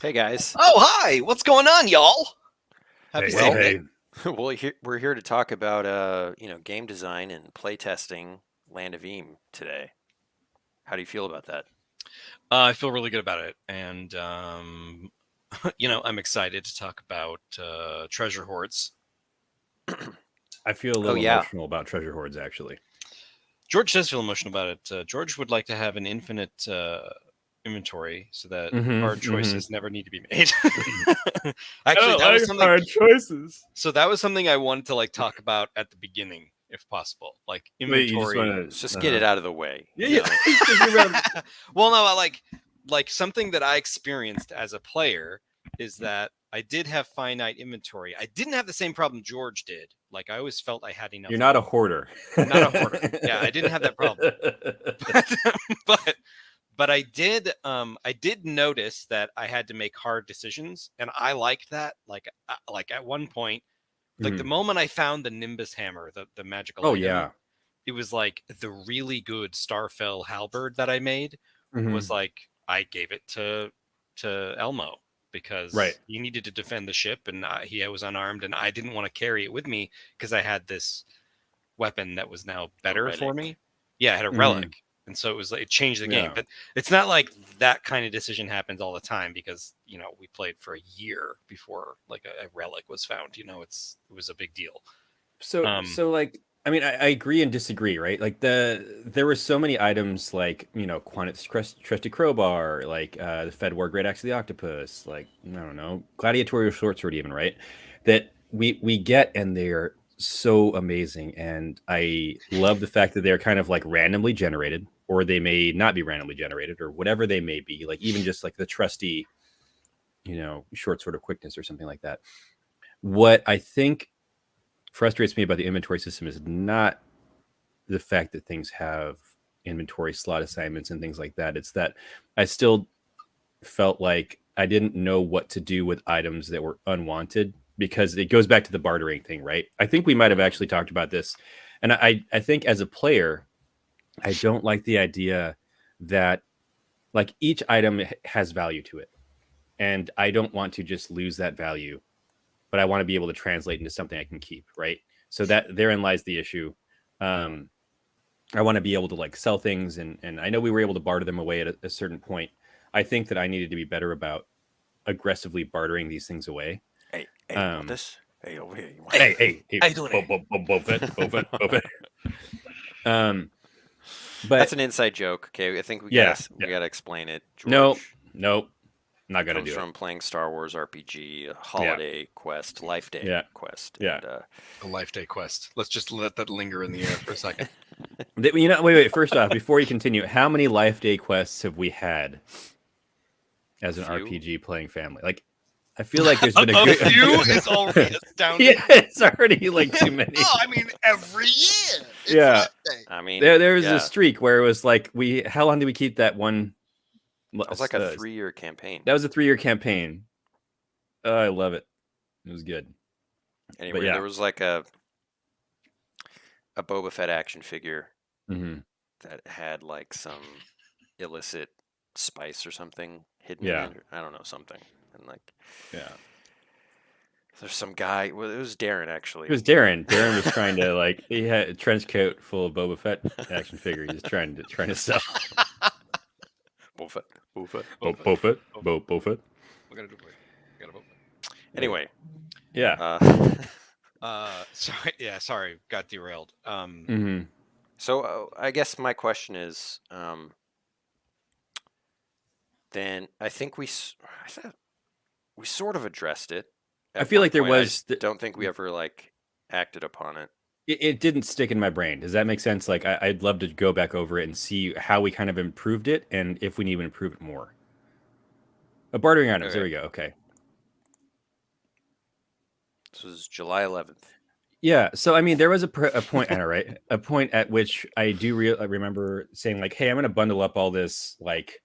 Hey guys. Oh, hi! What's going on, y'all? Happy Hey, Sunday. Well, we're here to talk about game design and playtesting Land of Eam today. How do you feel about that? I feel really good about it, and I'm excited to talk about treasure hoards. I feel a Oh little yeah. emotional about treasure hoards, actually. George does feel emotional about it. George would like to have an infinite inventory so that hard choices never need to be made. Actually, that was something. hard choices. So that was something I wanted to talk about at the beginning, if possible, like Wait, you just inventory. want Let's just get it out of the way. Yeah. Well, no, like something that I experienced as a player is that I did have finite inventory. I didn't have the same problem George did. Like I always felt I had enough. You're not a hoarder. Not a hoarder. Yeah, I didn't have that problem. but I did notice that I had to make hard decisions, and I liked that. Like at one point, like the moment I found the Nimbus hammer, the magical item, yeah. it was like the really good Starfell halberd that I made was like I gave it to Elmo because he needed to defend the ship, and he was unarmed, and I didn't want to carry it with me because I had this weapon that was now better for me. Yeah, I had a relic, and so it was like it changed the game. But it's not like that kind of decision happens all the time because we played for a year before like a relic was found. It was a big deal. So like, I mean, I agree and disagree, right? Like there were so many items like, Quantit's trusty crowbar, like the Fedwar Great Axe of the Octopus, like, I don't know, gladiatorial short sword even, right? That we get, and they're so amazing. And I love the fact that they're kind of like randomly generated, or they may not be randomly generated, or whatever they may be, like even just like the trusty, short sword of quickness or something like that. What I think frustrates me about the inventory system is not the fact that things have inventory slot assignments and things like that. It's that I still felt like I didn't know what to do with items that were unwanted, because it goes back to the bartering thing, right? I think we might have actually talked about this. And I think as a player, I don't like the idea that like each item has value to it. And I don't want to just lose that value, but I want to be able to translate into something I can keep, right? So that therein lies the issue. I want to be able to like sell things, and I know we were able to barter them away at a certain point. I think that I needed to be better about aggressively bartering these things away. Hey, want this? Hey, over here. Hey, but that's an inside joke. Okay, I think we gotta explain it. George. Nope. Not gonna do it. Comes from playing Star Wars RPG, Holiday Quest, Life Day Quest. Yeah, and, a Life Day Quest. Let's just let that linger in the air for a second. Wait. First off, before you continue, how many Life Day Quests have we had as an RPG playing family? Like, I feel like there's been a few is already astounding. Yeah, it's already like too many. I mean, every year. It's I mean, there was a streak where it was like how long did we keep that one? It was like a 3-year campaign. That was a 3-year campaign. Oh, I love it. It was good. Anyway, there was like a Boba Fett action figure that had like some illicit spice or something hidden in it. I don't know, something. And like, there's some guy. Well, it was Darren actually. It was Darren. Darren was trying to like, he had a trench coat full of Boba Fett action figure. He was trying to sell. Boba Fett. We gotta do it. Anyway. Sorry, got derailed. So I guess my question is, then I think we sort of addressed it. I feel like there was. Don't think we ever like acted upon it. It didn't stick in my brain. Does that make sense? Like I'd love to go back over it and see how we kind of improved it, and if we need to improve it more. Bartering items. Okay. There we go. Okay. This was July 11th. Yeah. So, I mean, there was a point, Anna, right? A point at which I do remember saying like, hey, I'm going to bundle up all this. Like,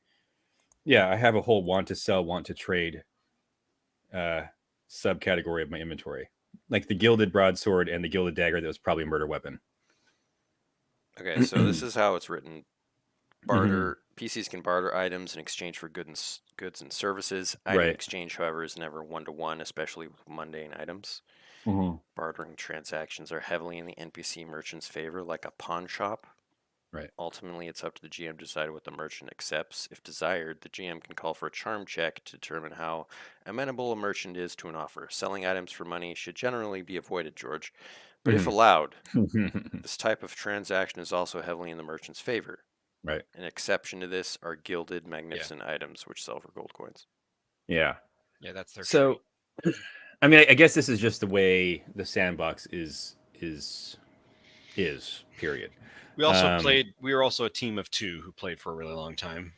I have a whole want to sell, want to trade subcategory of my inventory. Like the gilded broadsword and the gilded dagger that was probably a murder weapon. Okay. So this is how it's written. Barter PCs can barter items in exchange for goods and services. Item exchange, however, is never 1-to-1, especially with mundane items. Bartering transactions are heavily in the NPC merchant's favor, like a pawn shop. Right. Ultimately, it's up to the GM to decide what the merchant accepts. If desired, the GM can call for a charm check to determine how amenable a merchant is to an offer. Selling items for money should generally be avoided, George. But if allowed, this type of transaction is also heavily in the merchant's favor. Right. An exception to this are gilded, magnificent items, which sell for gold coins. Yeah. Yeah, that's their so. I mean, I guess this is just the way the sandbox is. Period. We also played. We were also a team of 2 who played for a really long time.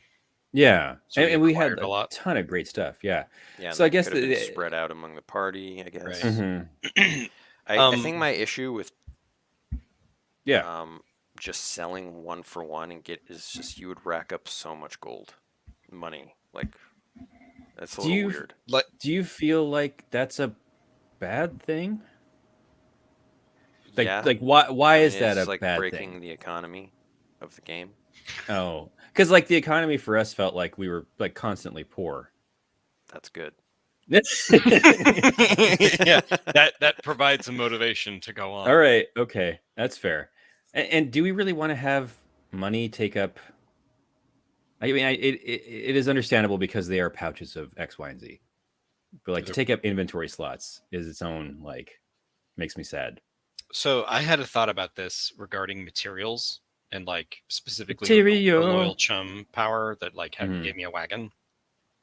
Yeah, so and we had a ton of great stuff. Yeah. Yeah. So I guess the spread out among the party. I guess. Right. I think my issue with just selling 1-for-1 and is just you would rack up so much gold money. Like that's a little weird. Do you feel like that's a bad thing? Like why is that a like bad breaking thing? The economy of the game. Oh, because like the economy for us felt like we were like constantly poor. That's good. Yeah, that provides some motivation to go on. All right, okay, that's fair. And do we really want to have money take up? I mean, it is understandable because they are pouches of X, Y, and Z. But like to take up inventory slots is its own like makes me sad. So I had a thought about this regarding materials and like specifically the loyal chum power that like gave me a wagon,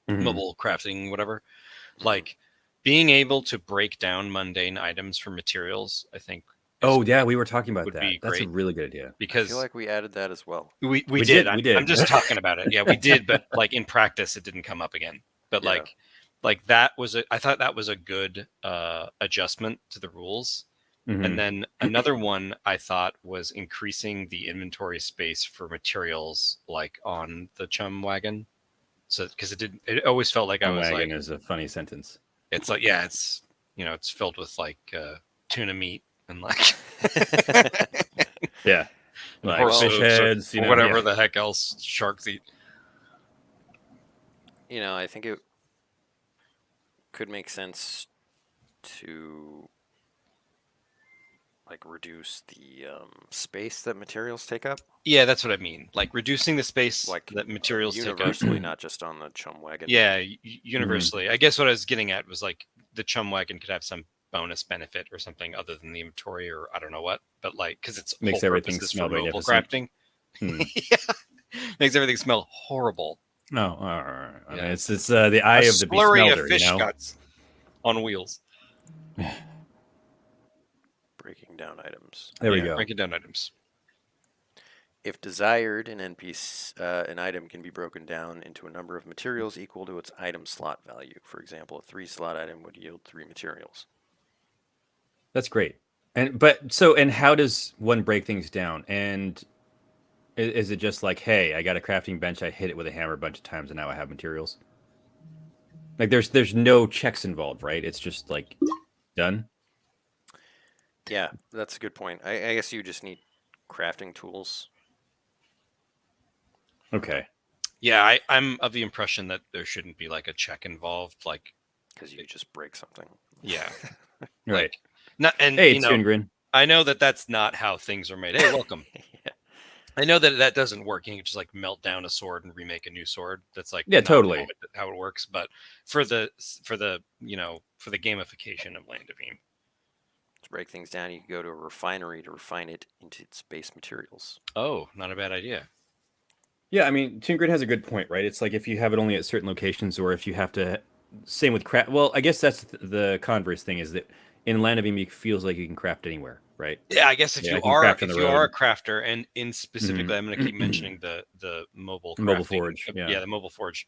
mobile crafting, whatever. Like being able to break down mundane items for materials, I think. Oh yeah, we were talking about that. That's great. a really good idea. Because I feel like we added that as well. We did. I'm just talking about it. Yeah, we did, but like in practice, it didn't come up again. But like that was I thought that was a good adjustment to the rules. And then another one I thought was increasing the inventory space for materials like on the chum wagon. So because it always felt like I was wagon like is a funny sentence. It's like it's it's filled with like tuna meat and like like fish heads, whatever the heck else sharks eat. I think it could make sense to like reduce the space that materials take up. Yeah, that's what I mean. Like reducing the space like that materials universally, take up. not just on the chum wagon. Yeah, universally. I guess what I was getting at was like the chum wagon could have some bonus benefit or something other than the inventory or I don't know what, but like because it's makes everything smell mobile crafting. Yeah, makes everything smell horrible. No, I mean, it's the eye of the smelter, of fish guts on wheels. Breaking down items. There we go. Breaking down items. If desired, an item can be broken down into a number of materials equal to its item slot value. For example, a 3-slot item would yield 3 materials. That's great. And how does one break things down? And is it just like, hey, I got a crafting bench, I hit it with a hammer a bunch of times, and now I have materials? Like, there's no checks involved, right? It's just like done. Yeah, that's a good point. I guess you just need crafting tools. Okay. Yeah, I'm of the impression that there shouldn't be like a check involved, like because you just break something. Yeah, right. Hey, it's Grin. I know that that's not how things are made. Hey, welcome. Yeah. I know that doesn't work. You can just like melt down a sword and remake a new sword. That's like totally how it works. But for the gamification of Land of Eve. To break things down, you can go to a refinery to refine it into its base materials. Oh, not a bad idea. Yeah, I mean, Toon Grid has a good point, right? It's like if you have it only at certain locations, or if you have to. Same with craft. Well, I guess that's the converse thing is that in Land of Eve, it feels like you can craft anywhere, right? Yeah, I guess if you are a crafter, and in specifically, I'm going to keep mentioning the mobile forge. The mobile forge.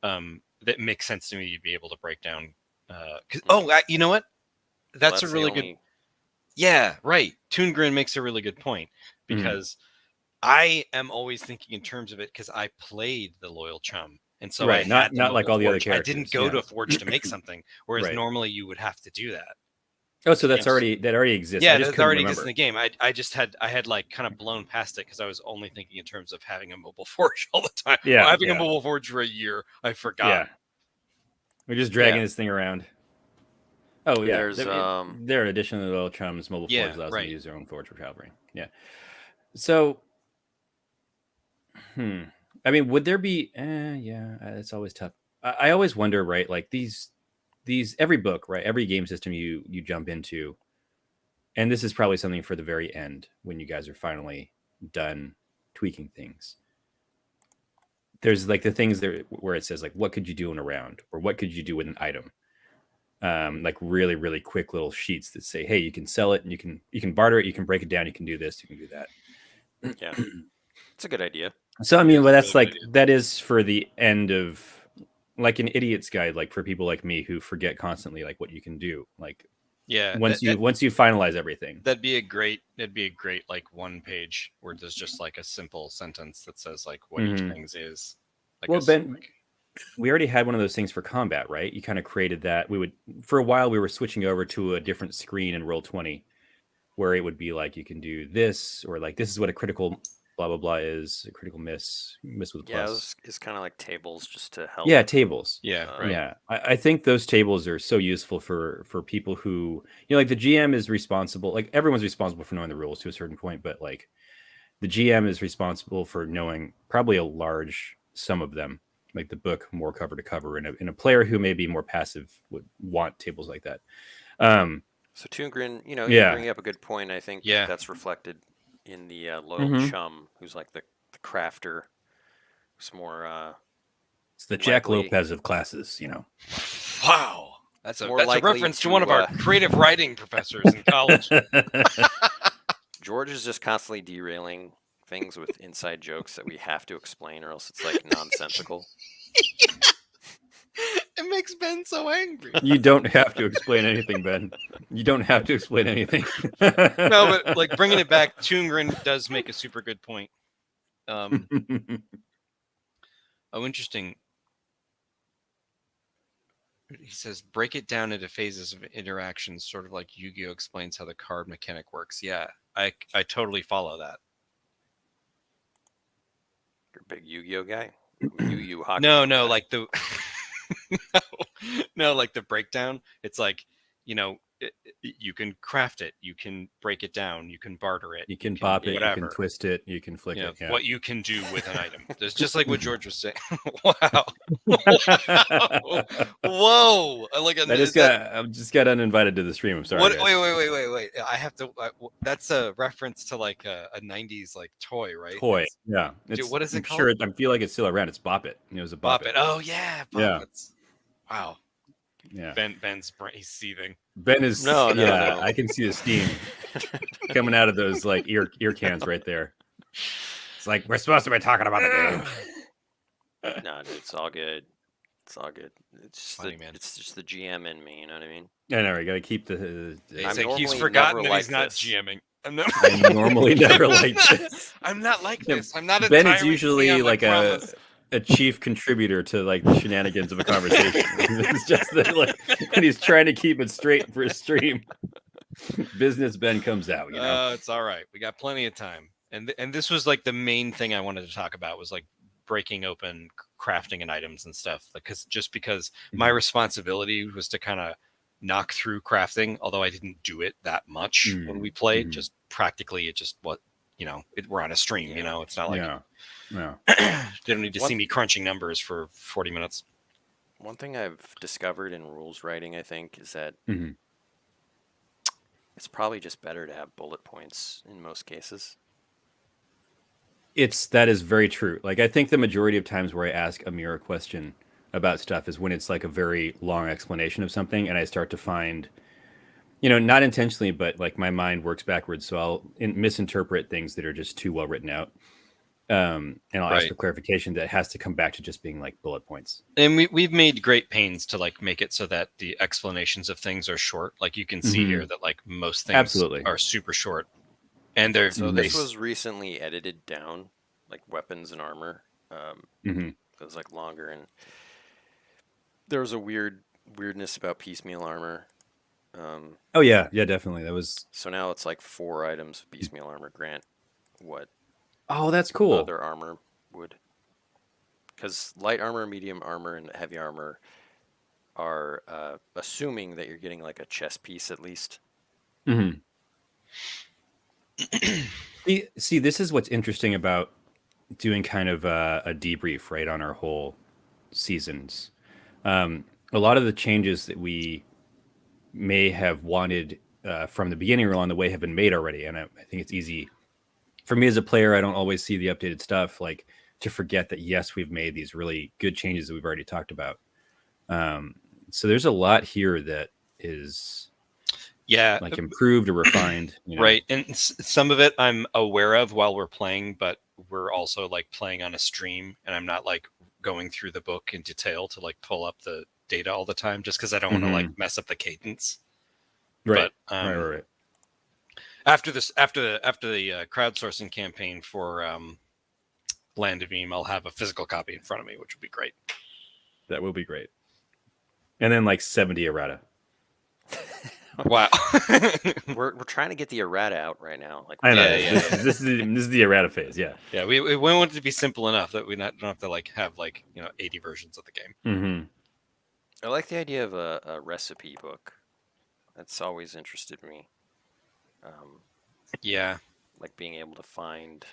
That makes sense to me. You'd be able to break down. You know what? That's a really good. Yeah, right. Toon Grin makes a really good point because I am always thinking in terms of it because I played the Loyal Chum. And so not like all the other characters. I didn't go to a forge to make something, whereas normally you would have to do that. Oh, so that already exists. Yeah, I just that couldn't already remember. exists in the game. I had like kind of blown past it because I was only thinking in terms of having a mobile forge all the time. Yeah, having a mobile forge for a year, I forgot. Yeah, we're just dragging this thing around. Oh yeah, There's there are additional little chums. Mobile forge allows them to right. use their own forge for traveling. Yeah. So, I mean, would there be? Yeah, it's always tough. I always wonder, right? Like these every book, right? Every game system you jump into, and this is probably something for the very end when you guys are finally done tweaking things. There's like the things there where it says like, what could you do in a round, or what could you do with an item? Like really, really quick little sheets that say, hey, you can sell it and you can barter it, you can break it down, you can do this, you can do that. Yeah, it's a good idea. So I mean, well, that's really like that is for the end of like an idiot's guide, like for people like me who forget constantly like what you can do. Like once you finalize everything. That'd be a great like one page where there's just like a simple sentence that says like what each thing is. Like well, Ben, we already had one of those things for combat, right? You kind of created that. We would, for a while, we were switching over to a different screen in Roll20, where it would be like you can do this, or like this is what a critical blah blah blah is, a critical miss with a plus. Yeah, it's kind of like tables just to help. Yeah, tables. Yeah, right. Yeah, I think those tables are so useful for people who, you know, like the GM is responsible. Like everyone's responsible for knowing the rules to a certain point, but like the GM is responsible for knowing probably a large sum of them, like the book more cover to cover, and a player who may be more passive would want tables like that. So Toongrin, you bring up a good point. I think that's reflected in the loyal chum, who's like the crafter. It's more. It's the Jack Lopez of classes, you know. Wow, that's a reference to one of our creative writing professors in college. George is just constantly derailing things with inside jokes that we have to explain, or else it's like nonsensical. It makes Ben so angry. You don't have to explain anything, Ben. You don't have to explain anything. No, but like bringing it back, Toongrin does make a super good point. Oh, interesting. He says, break it down into phases of interactions, sort of like Yu-Gi-Oh explains how the card mechanic works. Yeah, I totally follow that. You're a big Yu-Gi-Oh guy? Yu-Yu hockey? No, like the... no, like the breakdown. It's like, you can craft it, you can break it down, you can barter it, you can pop it, whatever. You can twist it, you can flick it. What you can do with an item. It's just like what George was saying. Wow. Whoa. I just got uninvited to the stream. I'm sorry. Wait. I have to. That's a reference to like a 90s like toy, right? Toy. Yeah. What is it called? Sure, I feel like it's still around. It's Bop It. It was a Bop It. Oh yeah. Bop It's. Wow. Yeah. Ben's brain, he's seething. Ben is no. I can see the steam coming out of those like ear cans right there. It's like we're supposed to be talking about the game. No, dude, it's all good. It's all good. It's funny, man. It's just the GM in me. You know what I mean? I know. We got to keep the. He's forgotten that he's not GMing. I'm normally never like this. I'm not like this. I'm not a Ben is usually like a chief contributor to like the shenanigans of a conversation. It's just that like and he's trying to keep it straight for a stream. Business Ben comes out, you know. It's all right. We got plenty of time. And this was like the main thing I wanted to talk about was like breaking open crafting and items and stuff. Because my responsibility was to kind of knock through crafting, although I didn't do it that much when we played. Just practically it just we're on a stream, it's not like no. They don't need to see me crunching numbers for 40 minutes. One thing I've discovered in rules writing, I think, is that it's probably just better to have bullet points in most cases. That is very true. Like I think the majority of times where I ask Amir a question about stuff is when it's like a very long explanation of something, and I start to find, not intentionally, but like my mind works backwards, so I'll misinterpret things that are just too well written out. And I'll ask for clarification that has to come back to just being like bullet points. And we've made great pains to like make it so that the explanations of things are short. Like you can see here that like most things are super short. And this was recently edited down, like weapons and armor. It was like longer, and there was a weirdness about piecemeal armor Oh yeah, definitely. That was. So now it's like 4 items of piecemeal armor grant what Oh, that's cool. other armor would. Because light armor, medium armor, and heavy armor are assuming that you're getting like a chest piece at least. Mm-hmm. See, this is what's interesting about doing kind of a debrief, right, on our whole seasons. A lot of the changes that we may have wanted from the beginning or along the way have been made already, and I think it's easy for me as a player. I don't always see the updated stuff, like to forget that yes, we've made these really good changes that we've already talked about. So there's a lot here that is like improved or refined, right? And some of it I'm aware of while we're playing, but we're also like playing on a stream, and I'm not like going through the book in detail to like pull up the data all the time, just because I don't want to like mess up the cadence. Right. But right. After the crowdsourcing campaign for Land of Eam, I'll have a physical copy in front of me, which would be great. That will be great. And then like 70 errata. Wow. we're trying to get the errata out right now. Like, I know. This is the errata phase. Yeah. Yeah. We want it to be simple enough that we don't have to like have like 80 versions of the game. Mm-hmm. I like the idea of a recipe book. That's always interested me. Yeah. Like being able to find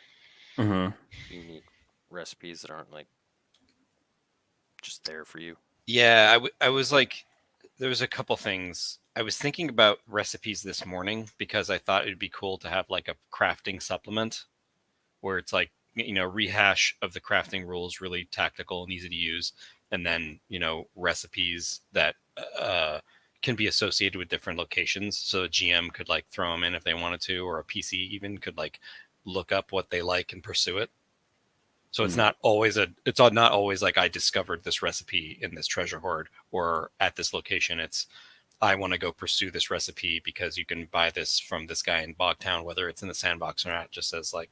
unique recipes that aren't like just there for you. Yeah, I was like, there was a couple things. I was thinking about recipes this morning because I thought it'd be cool to have like a crafting supplement where it's like, rehash of the crafting rules, really tactical and easy to use. And then, recipes that can be associated with different locations. So a GM could like throw them in if they wanted to, or a PC even could like look up what they like and pursue it. So it's not always like I discovered this recipe in this treasure hoard or at this location. It's I want to go pursue this recipe because you can buy this from this guy in Bogtown, whether it's in the sandbox or not. Just as like,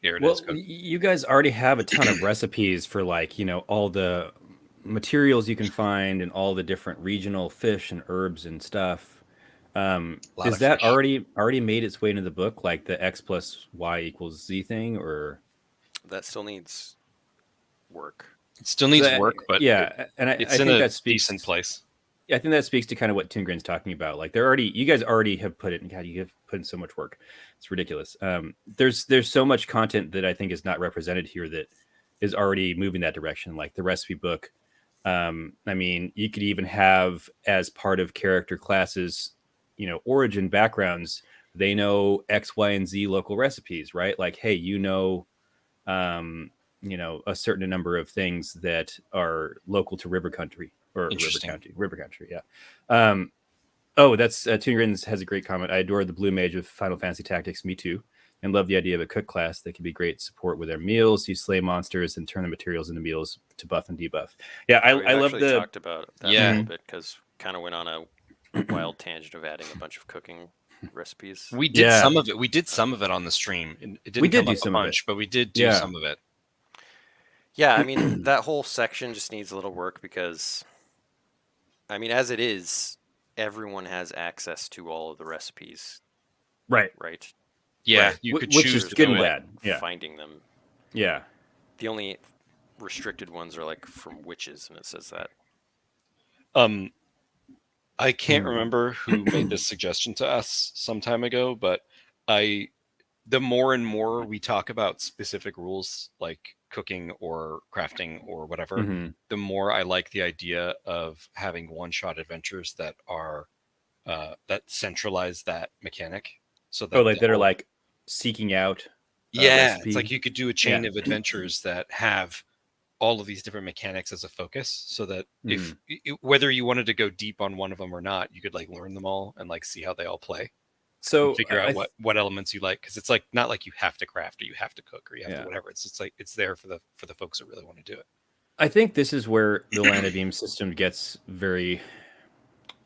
here it is. Well, you guys already have a ton of recipes for like, all the materials you can find and all the different regional fish and herbs and stuff. Is that already made its way into the book, like the X plus Y equals Z thing, or? That still needs work. It still needs work, but yeah, I think that speaks decent place. Yeah, I think that speaks to kind of what Tingrain's talking about. Like you guys already have put it in. God, you have put in so much work. It's ridiculous. There's so much content that I think is not represented here that is already moving that direction. Like the recipe book. I mean, you could even have as part of character classes, origin backgrounds. They know X, Y, and Z local recipes, right? Like, hey, a certain number of things that are local to river country or river country. Yeah. That's Tungrins has a great comment. I adore the blue mage of Final Fantasy Tactics. Me too. And love the idea of a cook class that can be great support with their meals. You slay monsters and turn the materials into meals to buff and debuff. Yeah, I love talked about that a little bit because kind of went on a wild tangent of adding a bunch of cooking recipes. We did some of it. We did some of it on the stream. It didn't come up a bunch, but we did do some of it. Yeah, I mean, that whole section just needs a little work because, I mean, as it is, everyone has access to all of the recipes. Right. Right. Yeah, you could choose, which is good and bad. Yeah. Finding them. Yeah. The only restricted ones are like from witches, and it says that. I can't remember who made this suggestion to us some time ago, but the more and more we talk about specific rules like cooking or crafting or whatever, the more I like the idea of having one-shot adventures that are that centralize that mechanic. So that that are like seeking out. It's like you could do a chain of adventures that have all of these different mechanics as a focus, so that if whether you wanted to go deep on one of them or not, you could like learn them all and like see how they all play. So figure out what elements you like, because it's like not like you have to craft or you have to cook or you have to whatever. It's just like it's there for the folks that really want to do it. I think this is where the Land of Eam system gets very.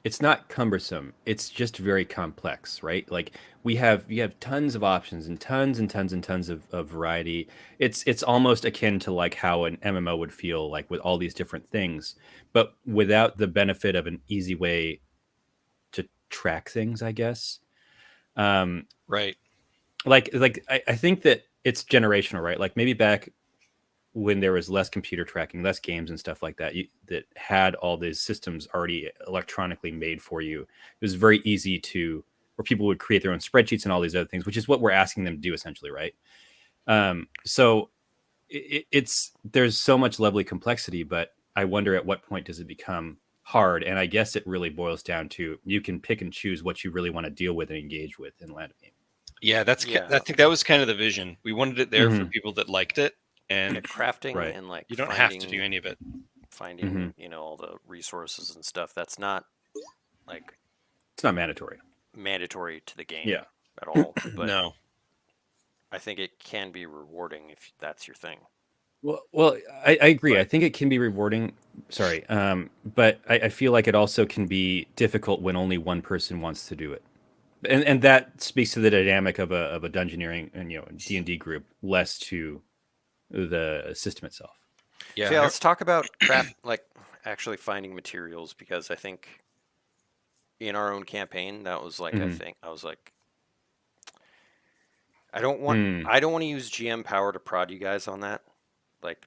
It's not cumbersome. It's just very complex, right? Like you have tons of options and tons of variety. It's almost akin to like how an MMO would feel like with all these different things, but without the benefit of an easy way to track things, I guess. Right. I think that it's generational, right? Like maybe back when there was less computer tracking, less games and stuff like that, that had all these systems already electronically made for you. It was very easy where people would create their own spreadsheets and all these other things, which is what we're asking them to do essentially, right? So there's so much lovely complexity, but I wonder at what point does it become hard? And I guess it really boils down to you can pick and choose what you really want to deal with and engage with in Land of Game. Yeah, I think that was kind of the vision. We wanted it there for people that liked it. And crafting and like you don't have to do any of it. Finding all the resources and stuff. That's not like it's not mandatory to the game at all. But no, I think it can be rewarding if that's your thing. Well, I agree. I think it can be rewarding. Sorry, but I feel like it also can be difficult when only one person wants to do it. And that speaks to the dynamic of a dungeoneering and D&D group, less to the system itself. Yeah, so let's talk about actually finding materials, because I think in our own campaign that was like I was like, I don't want to use GM power to prod you guys on that, like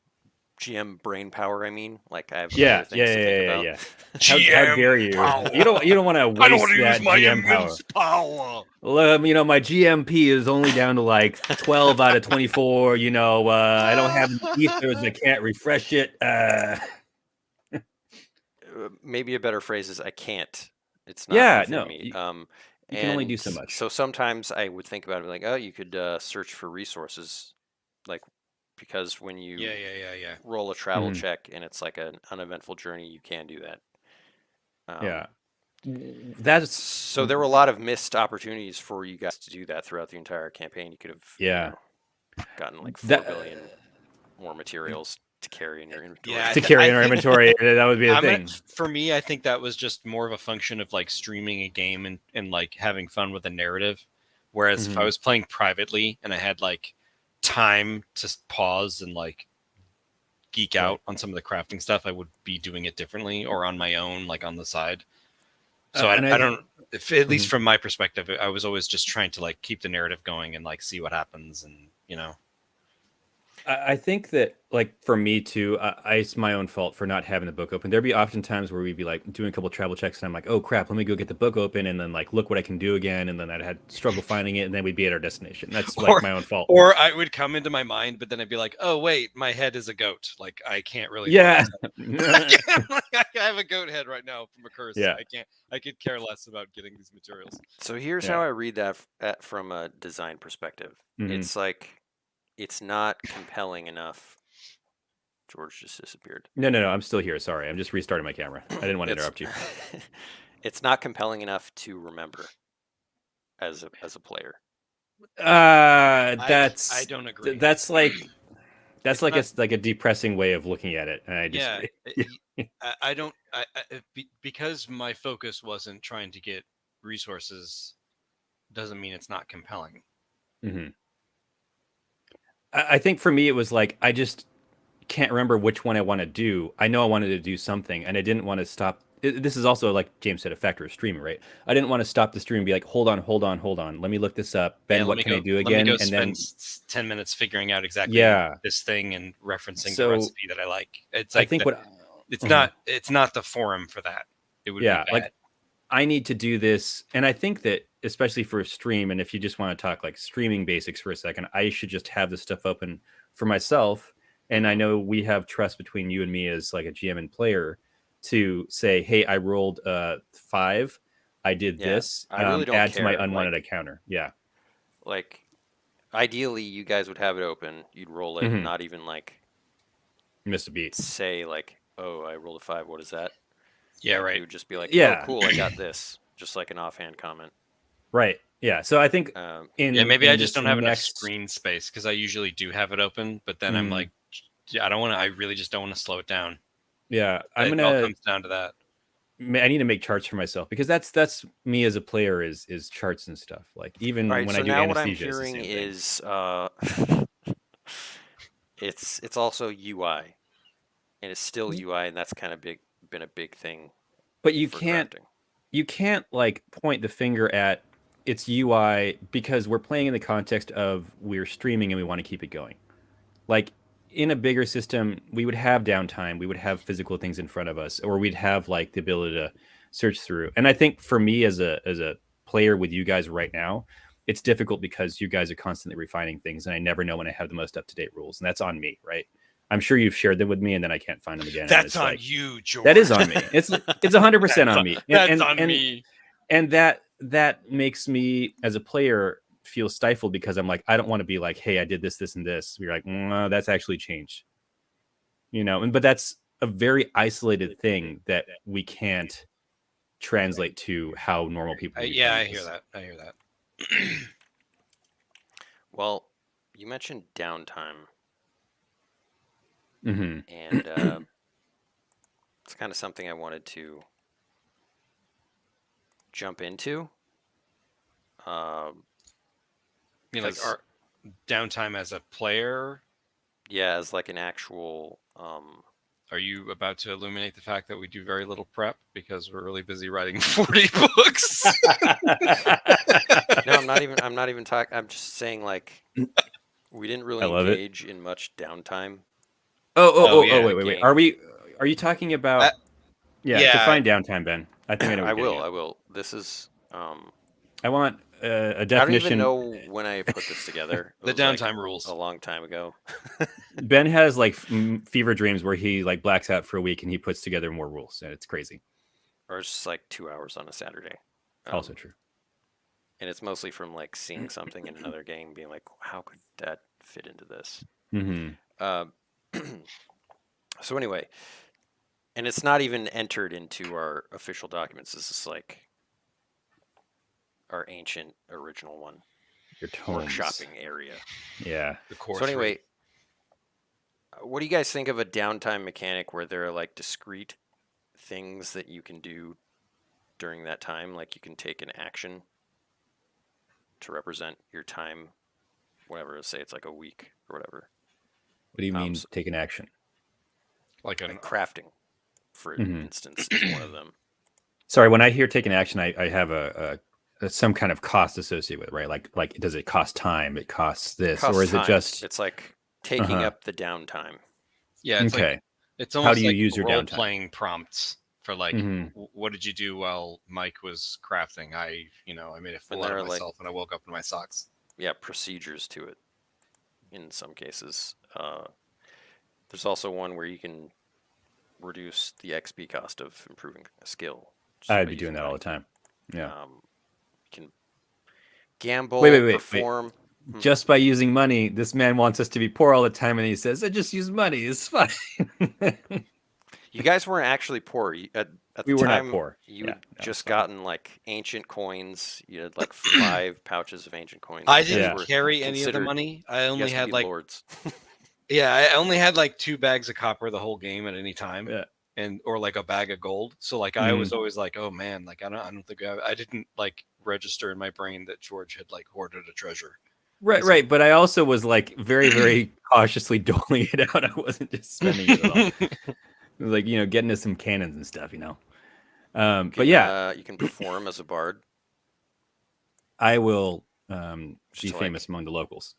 GM brain power. I mean, like I have other things to think about. How dare you? Power. You don't want to waste that GM power. Well, my GMP is only down to like 12 out of 24. I don't have ethers. I can't refresh it. Maybe a better phrase is I can't. It's not me. You can only do so much. So sometimes I would think about it like, oh, you could search for resources, like, because when you roll a travel check and it's like an uneventful journey, you can do that. So there were a lot of missed opportunities for you guys to do that throughout the entire campaign. You could have gotten like 4 billion more materials to carry in your inventory. Yeah, to carry in our inventory, that would be the thing. For me, I think that was just more of a function of like streaming a game and like having fun with the narrative. Whereas if I was playing privately and I had like time to pause and like geek out on some of the crafting stuff, I would be doing it differently or on my own, like on the side. So I don't, at least from my perspective, I was always just trying to like keep the narrative going and like see what happens. And, I think that, like, for me too, it's my own fault for not having the book open. There'd be often times where we'd be like doing a couple travel checks and I'm like, oh crap, let me go get the book open and then like look what I can do again, and then I'd had struggle finding it, and then we'd be at our destination. That's like my own fault. Or I would come into my mind, but then I'd be like, oh wait, my head is a goat. Like I can't really. Yeah. I have a goat head right now from a curse. Yeah. I could care less about getting these materials. So here's how I read that from a design perspective. It's like, it's not compelling enough. George just disappeared. No, I'm still here. Sorry, I'm just restarting my camera. I didn't want to interrupt you. It's not compelling enough to remember as a player. I don't agree. That's like a depressing way of looking at it, and I disagree. I don't. Because my focus wasn't trying to get resources, doesn't mean it's not compelling. I think for me, it was like, I just can't remember which one I want to do. I know I wanted to do something, and I didn't want to stop. This is also, like James said, a factor of streaming, right? I didn't want to stop the stream and be like, hold on. Let me look this up. Ben, what can I do again? And then 10 minutes figuring out exactly this thing and referencing the recipe that I like. It's like, I think it's not the forum for that. It would be bad. Like, I need to do this. And I think that, especially for a stream, and if you just want to talk like streaming basics for a second, I should just have this stuff open for myself. And I know we have trust between you and me as like a GM and player to say, hey, I rolled 5. I did this. I really don't add care. To my unwanted encounter. Yeah. Like, ideally, you guys would have it open. You'd roll it, not even like miss a beat. Say like, oh, I rolled a 5. What is that? Yeah, right. You would just be like, oh, cool, I got this. Just like an offhand comment. Right. Yeah. So I think maybe I just don't have enough screen space, because I usually do have it open, but then I'm like, I don't want to. I really just don't want to slow it down. Yeah, it all comes down to that. I need to make charts for myself, because that's me as a player is charts and stuff. Like even when I do now anesthesia, what I'm hearing is it's also UI, and it's still UI, and that's kind of been a big thing. But you can't. Crafting. you can't like point the finger at its UI because we're playing in the context of we're streaming and we want to keep it going. Like in a bigger system, we would have downtime, we would have physical things in front of us, or we'd have like the ability to search through. And I think for me as a player with you guys right now, it's difficult because you guys are constantly refining things and I never know when I have the most up-to-date rules. And that's on me, right? I'm sure you've shared them with me and then I can't find them again. That's on you, George. That is on me. It's 100% on me. That's on me. And that makes me as a player feel stifled because I'm like, I don't want to be like, hey, I did this, this, and this. You're like, no, that's actually changed. But that's a very isolated thing that we can't translate to how normal people. I hear that. Well, you mentioned downtime. Mm-hmm. And it's kind of something I wanted to jump into. You mean like our downtime as a player? Yeah, as like an actual. Are you about to illuminate the fact that we do very little prep because we're really busy writing 40 books? No, I'm not even talking. I'm just saying like we didn't really engage in much downtime. Wait. Are you talking about? Define downtime, Ben. I think I know. I will. This is. I want a definition. I don't even know when I put this together. The downtime rules. A long time ago. Ben has like fever dreams where he like blacks out for a week and he puts together more rules, and it's crazy. Or it's just like 2 hours on a Saturday. Also true. And it's mostly from like seeing something in another game, being like, how could that fit into this? Mm-hmm. So anyway, and it's not even entered into our official documents. This is like our ancient original one. Your tomes. Workshopping area. Yeah. So anyway, what do you guys think of a downtime mechanic where there are like discrete things that you can do during that time? Like you can take an action to represent your time, whatever. Say it's like a week or whatever. What do you mean take an action? Like crafting, for instance, is one of them. Sorry, when I hear take an action, I have a some kind of cost associated with it, right? Like does it cost time? It costs this, or is it just? It's like taking up the downtime. Yeah. It's okay. Like, it's almost how do you like use your downtime? Playing prompts for like, what did you do while Mike was crafting? I made a fool out of myself and I woke up in my socks. Yeah, procedures to it. In some cases, there's also one where you can reduce the XP cost of improving a skill. I'd be doing that all the time. Yeah. You can gamble, perform. Wait. Just by using money, this man wants us to be poor all the time, and he says, "I just use money. It's fine." You guys weren't actually poor. At we the were time, not poor. You had just gotten like ancient coins. You had like 5 pouches of ancient coins. I didn't carry any of the money. I only had like lords. Yeah, I only had like 2 bags of copper the whole game at any time. Yeah. Or like a bag of gold. So like I was always like, oh man, like I don't think I didn't like register in my brain that George had like hoarded a treasure. Right. But I also was like very, very cautiously doling it out. I wasn't just spending it at all. It was like, getting us some cannons and stuff, But yeah. You can perform as a bard. I will be famous among the locals.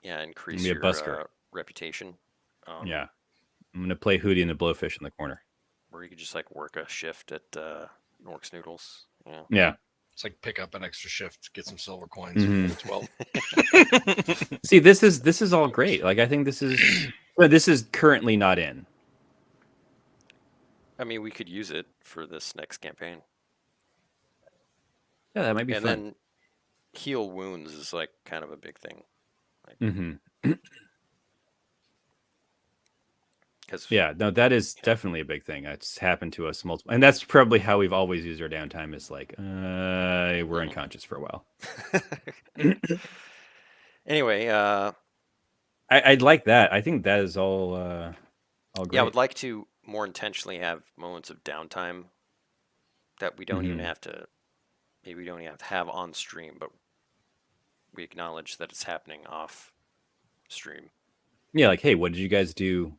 Yeah, increase your reputation. Yeah. I'm going to play Hootie and the Blowfish in the corner. Or you could just like work a shift at Norks Noodles. Yeah. Yeah. It's like pick up an extra shift, get some silver coins. 12. See, this is all great. Like I think this is currently not in. I mean, we could use it for this next campaign. Yeah, that might be fun. And then heal wounds is like kind of a big thing. Like, yeah, no, that is definitely a big thing. It's happened to us multiple, and that's probably how we've always used our downtime. Is like we're unconscious for a while. Anyway, I'd like that. I think that is all great. Yeah, I would like to more intentionally have moments of downtime that we don't even have to. Maybe we don't even have to have on stream, but we acknowledge that it's happening off stream. Yeah, like, hey, what did you guys do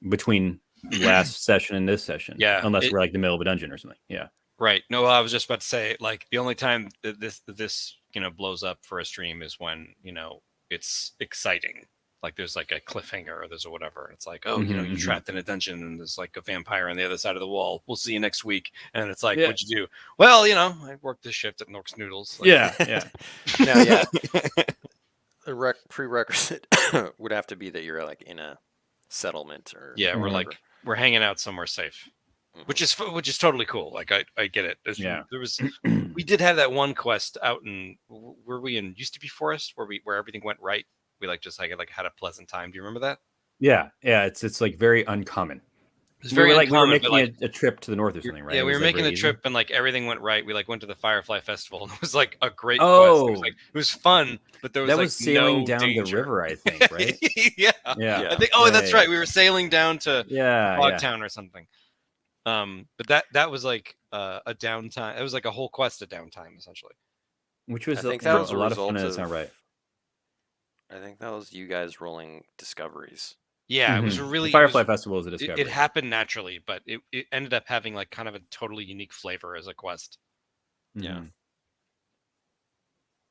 between last session and this session. Yeah, unless we're like the middle of a dungeon or something. Yeah. Right. No, I was just about to say, like, the only time that this blows up for a stream is when it's exciting. Like there's like a cliffhanger or there's a whatever, and it's like, oh, you're trapped in a dungeon and there's like a vampire on the other side of the wall. We'll see you next week. And it's like, what'd you do? Well, I worked this shift at Nork's Noodles. Like, yeah. Now, yeah. The prerequisite would have to be that you're like in a settlement or we're we're hanging out somewhere safe, which is totally cool. Like I get it. We did have that one quest out in used to be forest where everything went right. We had a pleasant time. Do you remember that? Yeah. It's like very uncommon. It's very uncommon, we were making a trip to the north or something, right? Yeah, we were making a trip and like everything went right. We went to the Firefly Festival and it was like a great quest. It was fun, but there was was sailing down the river, I think, right? yeah. I think that's right. We were sailing down to Fogtown or something. But that was like a downtime. It was like a whole quest of downtime essentially. Which was a lot of fun. That's not right. I think that was you guys rolling discoveries. Yeah, it was really the Firefly Festival was a discovery. It happened naturally, but it ended up having like kind of a totally unique flavor as a quest. Yeah.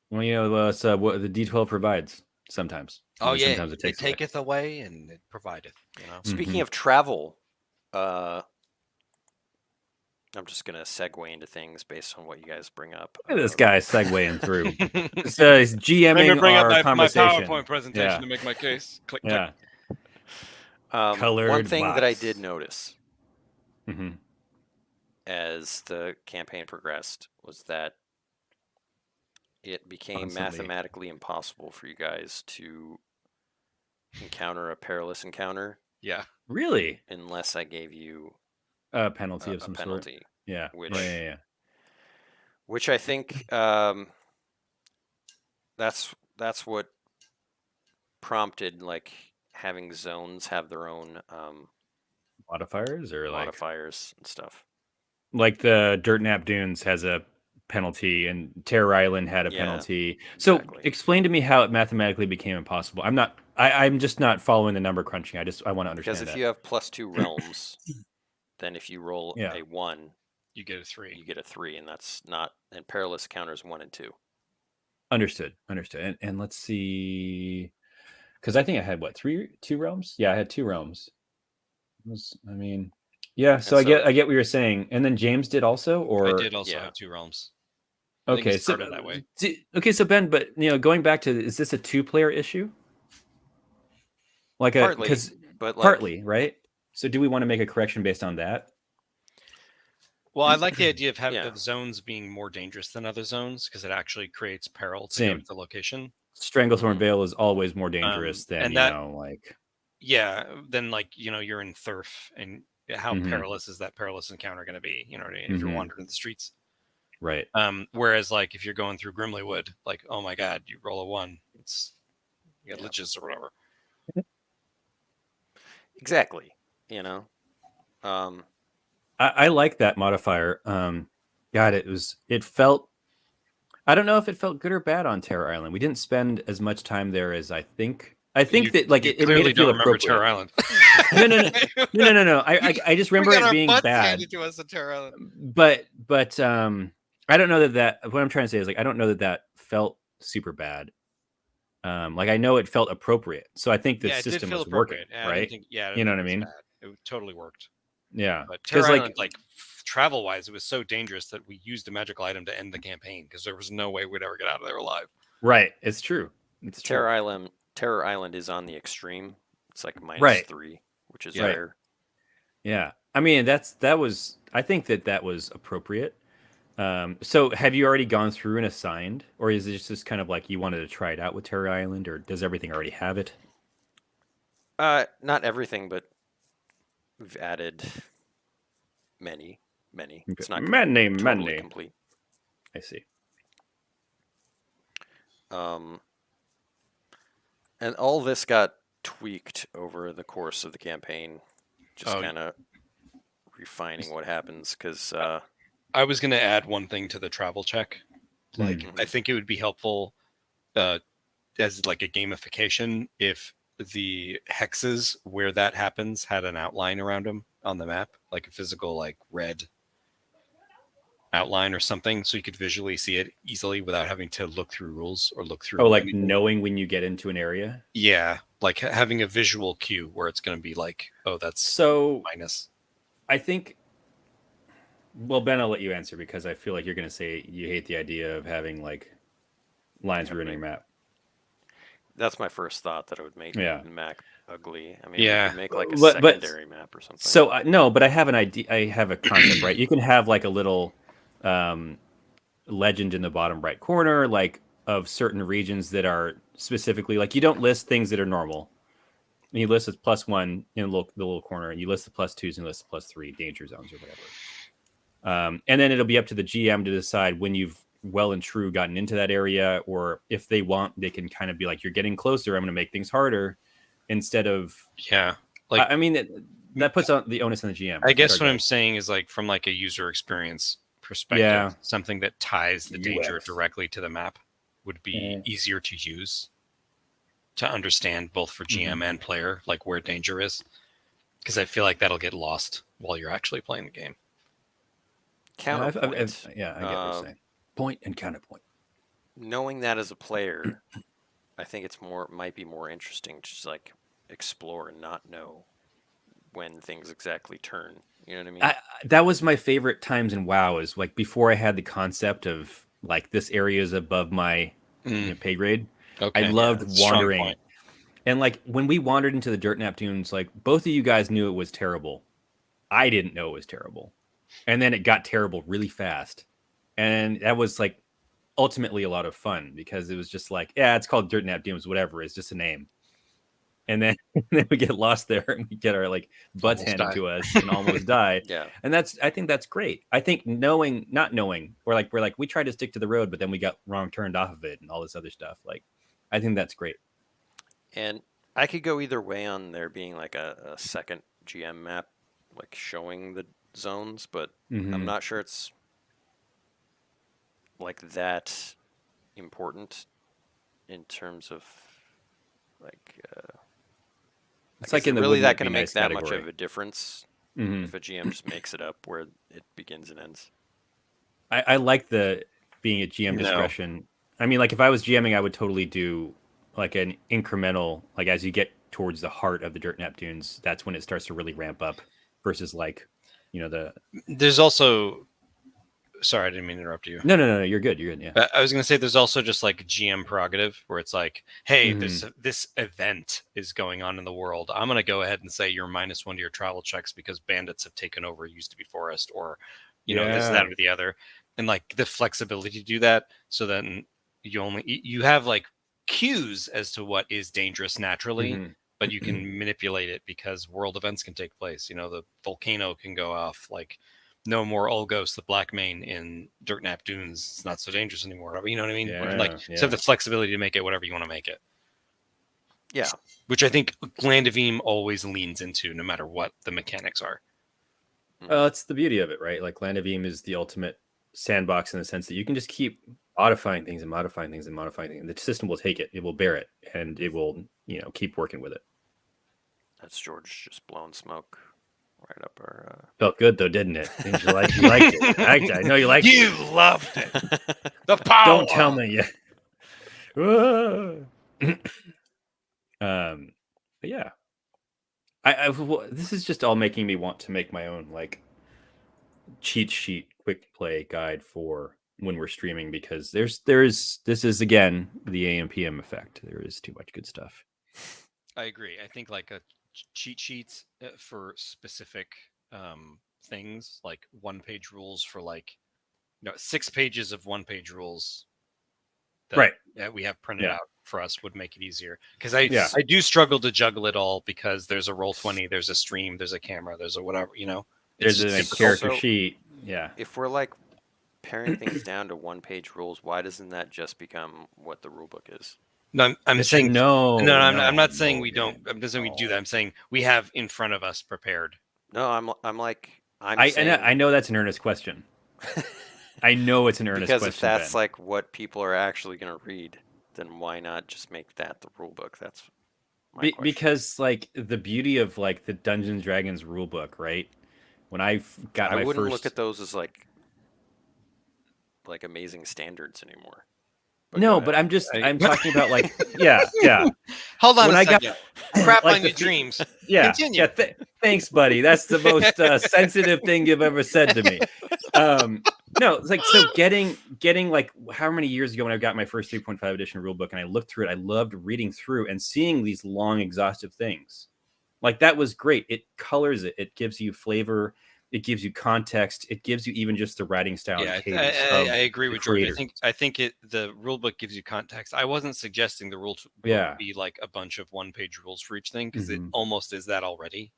Well, it's what the D12 provides sometimes. Oh yeah, sometimes it taketh away and it provideth. Speaking of travel, I'm just gonna segue into things based on what you guys bring up. Look at this guy segueing through. So he's GMing bring our up my conversation. PowerPoint presentation to make my case. Click. Yeah. One thing that I did notice mm-hmm. as the campaign progressed was that it became mathematically impossible for you guys to encounter a perilous encounter. Yeah. Really? Unless I gave you a penalty of some sort. Yeah. Which I think that's what prompted like having zones have their own modifiers or modifiers and stuff. Like the Dirt Nap Dunes has a penalty and Terror Island had a penalty. Exactly. So explain to me how it mathematically became impossible. I'm just not following the number crunching. I want to understand because if you have +2 realms, then if you roll a 1, you get a 3. You get a 3, and that's not. And perilous counters 1 and 2. Understood. And let's see, because I think I had 2 realms. Yeah, I had 2 realms. So I get what you're saying. And then James did also, or I did also have 2 realms. Okay, so that way. So Ben, but going back to, is this a 2-player issue? Like partly, right? So do we want to make a correction based on that? Well, I like the idea of zones being more dangerous than other zones because it actually creates peril to go to the location. Stranglethorn Vale is always more dangerous than Yeah, then you're in Thurf, and how perilous is that perilous encounter going to be? If you're wandering the streets, right? Whereas if you're going through Grimleywood, oh my god, you roll a 1, you got liches or whatever. Exactly. I like that modifier. God, it felt. I don't know if it felt good or bad on Terror Island. We didn't spend as much time there as I think. I think that it made it feel appropriate. Terror Island. No. I just remember it being bad. To us at Terror Island. But I don't know that what I'm trying to say is I don't know that felt super bad. I know it felt appropriate. So I think the system was working, right? You know what I mean? It totally worked. Yeah. But Terror Island, travel wise, it was so dangerous that we used a magical item to end the campaign because there was no way we'd ever get out of there alive. Right. It's true. Terror Island is on the extreme. It's like -3, which is rare. Yeah. I mean, I think that was appropriate. So have you already gone through and assigned, or is it just kind of like you wanted to try it out with Terror Island, or does everything already have it? Not everything, but we've added many. It's not totally complete. I see. And all this got tweaked over the course of the campaign, just kind of refining what happens. Because I was going to add one thing to the travel check. I think it would be helpful as a gamification if the hexes where that happens had an outline around them on the map, like a physical like red outline or something, so you could visually see it easily without having to look through rules or look through. Oh, like knowing when you get into an area. Yeah, like having a visual cue where it's going to be like, oh, that's so minus. I think. Well, Ben, I'll let you answer because I feel like you're going to say you hate the idea of having like lines ruining your map. That's my first thought, that it would make the map ugly. I mean, you could make like a secondary map or something. So no, but I have an idea. I have a concept, right? You can have like a little legend in the bottom right corner, like of certain regions that are specifically like you don't list things that are normal. And you list as +1 in the little corner, and you list the +2s and list the +3 danger zones or whatever. And then it'll be up to the GM to decide when you've well and true gotten into that area, or if they want, they can kind of be like, you're getting closer, I'm going to make things harder, instead of like I mean that puts on the onus on the GM. I guess what I'm saying is like from like a user experience perspective, something that ties the danger directly to the map would be easier to use, to understand both for GM and player, like where danger is, because I feel like that'll get lost while you're actually playing the game. Counterpoint. I get what you're saying. Point and counterpoint. Knowing that as a player, I think might be more interesting to just like explore and not know when things exactly turn. You know what I mean? That was my favorite times in WoW, is like before I had the concept of like this area is above my pay grade. Okay, I loved wandering. And like when we wandered into the Dirtnap Dunes, like both of you guys knew it was terrible. I didn't know it was terrible. And then it got terrible really fast. And that was like ultimately a lot of fun, because it was just like, yeah, it's called Dirtnap Dunes, whatever, it's just a name. And then, we get lost there and we get our like butts handed to us and almost die. And I think that's great. I think not knowing, or like we tried to stick to the road, but then we got wrong turned off of it and all this other stuff. Like, I think that's great. And I could go either way on there being like a second GM map, like showing the zones, but I'm not sure it's like that important in terms of like it's like in the really that going to make that much of a difference if a GM just makes it up where it begins and ends. I like the being at GM discretion. I mean, like if I was GMing, I would totally do like an incremental, like as you get towards the heart of the Dirtnap Dunes, that's when it starts to really ramp up, versus like, there's also, sorry, I didn't mean to interrupt you. No, you're good. Yeah. I was going to say there's also just like GM prerogative where it's like, hey, this event is going on in the world. I'm going to go ahead and say you're -1 to your travel checks because bandits have taken over used to be forest, or, this, that, or the other. And like the flexibility to do that. So then you have like cues as to what is dangerous naturally, but you can manipulate it because world events can take place. The volcano can go off, like no more Olgos, the Black Mane in Dirtnap Dunes. It's not so dangerous anymore. You know what I mean? So have the flexibility to make it whatever you want to make it. Yeah. Which I think Land of Eam always leans into, no matter what the mechanics are. That's the beauty of it, right? Like Land of Eam is the ultimate sandbox in the sense that you can just keep modifying things and modifying things and modifying things. And the system will take it. It will bear it. And it will, keep working with it. That's George just blowing smoke right up our... Felt good, though, didn't it? Didn't you like? You liked it. I know you liked it. You loved it. The power. Don't tell me. But yeah. This is just all making me want to make my own like cheat sheet quick play guide for when we're streaming, because this is again the AM PM effect. There is too much good stuff. I agree. I think like a cheat sheets for specific things, like 1-page rules for like 6 pages of 1-page rules that we have printed out for us would make it easier, because I do struggle to juggle it all, because there's a Roll20, there's a stream, there's a camera, there's a whatever, there's a character sheet. If we're like paring things down to 1-page rules, why doesn't that just become what the rule book is? No, I'm saying I'm not saying we don't. I'm not saying we do that. I'm saying we have in front of us prepared. No, I know that's an earnest question. I know it's an earnest question. Because if that's like what people are actually going to read, then why not just make that the rule book? That's Because like the beauty of like the Dungeons and Dragons rulebook, right? When got I my wouldn't first, look at those as like amazing standards anymore. But go no, ahead. but I'm talking about like yeah. Hold on When a I got second. Crap like on your dreams. yeah Continue. thanks, buddy. That's the most sensitive thing you've ever said to me. No, it's like so getting like how many years ago when I got my first 3.5 edition rulebook and I looked through it, I loved reading through and seeing these long exhaustive things. Like that was great. It colors it. It gives you flavor. It gives you context. It gives you even just the writing style and cadence. I agree with George. Creators. I think the rule book gives you context. I wasn't suggesting the rule book be like a bunch of 1-page rules for each thing, because it almost is that already.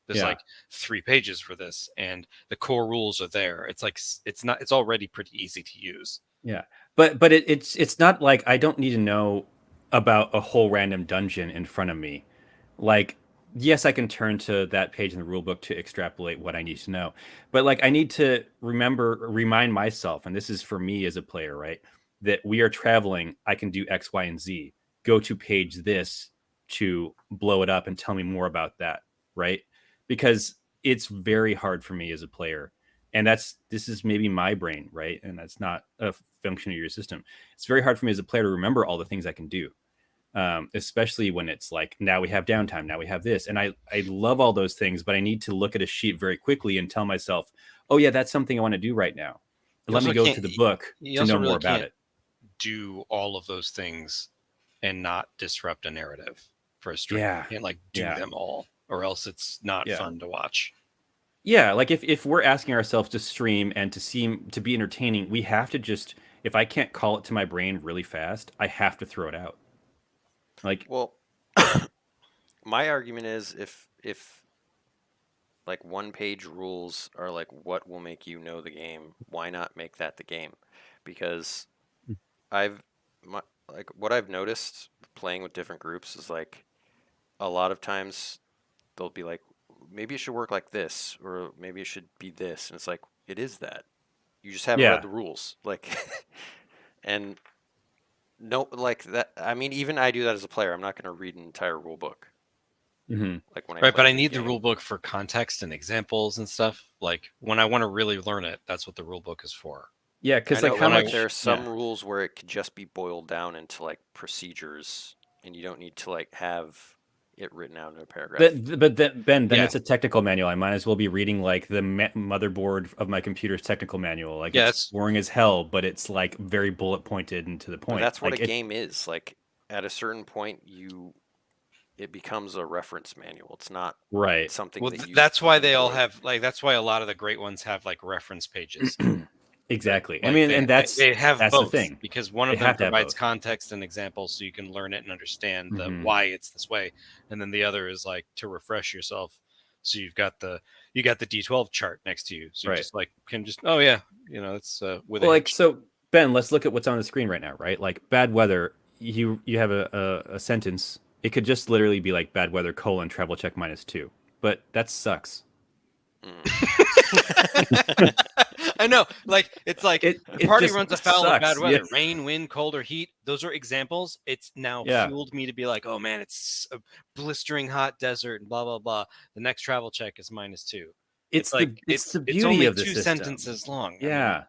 There's like 3 pages for this, and the core rules are there. It's like it's already pretty easy to use. Yeah, but it's not like I don't need to know about a whole random dungeon in front of me. Like, yes, I can turn to that page in the rulebook to extrapolate what I need to know, but like I need to remind myself, and this is for me as a player, right? That we are traveling. I can do X, Y, and Z. Go to page this to blow it up and tell me more about that, right? Because it's very hard for me as a player, and this is maybe my brain, right? And that's not a function of your system. It's very hard for me as a player to remember all the things I can do, especially when it's like, now we have downtime, now we have this, and I love all those things, but I need to look at a sheet very quickly and tell myself, oh yeah, that's something I want to do right now. Let me go to the book to know more about it. Do all of those things and not disrupt a narrative for a stream. Yeah. You can't like do them all, or else it's not fun to watch. Yeah, like if we're asking ourselves to stream and to seem to be entertaining, we have to just, if I can't call it to my brain really fast, I have to throw it out. Like, well, my argument is if like 1-page rules are like what will make you know the game, why not make that the game? Because what I've noticed playing with different groups is like a lot of times they'll be like, maybe it should work like this, or maybe it should be this, and it's like, it is that. You just haven't read the rules, like, and no, like that. I mean, even I do that as a player. I'm not going to read an entire rule book. Like when but I need the rule book for context and examples and stuff. Like when I want to really learn it, that's what the rule book is for. Yeah, because like how much there are some rules where it could just be boiled down into like procedures, and you don't need to like have it written out in a paragraph. But then it's a technical manual. I might as well be reading like the motherboard of my computer's technical manual. Like it's boring as hell, but it's like very bullet pointed and to the point. But that's what like a game is. Like at a certain point, it becomes a reference manual. It's not something. Well, that's why they all have like. That's why a lot of the great ones have like reference pages. Exactly. Like I mean, and that's both, the thing, because one of them provides context and examples so you can learn it and understand why it's this way, and then the other is like to refresh yourself. So you got the D12 chart next to you, so you just like can just it's with like so. Ben, let's look at what's on the screen right now, right? Like bad weather. You have a sentence. It could just literally be like bad weather : travel check -2, but that sucks. I know, like it's like party runs afoul of bad weather, yes. Rain, wind, cold, or heat. Those are examples. It's now fueled me to be like, oh man, it's a blistering hot desert and blah blah blah. The next travel check is -2. It's like it's the beauty only of the 2 system. sentences long. Yeah. I mean,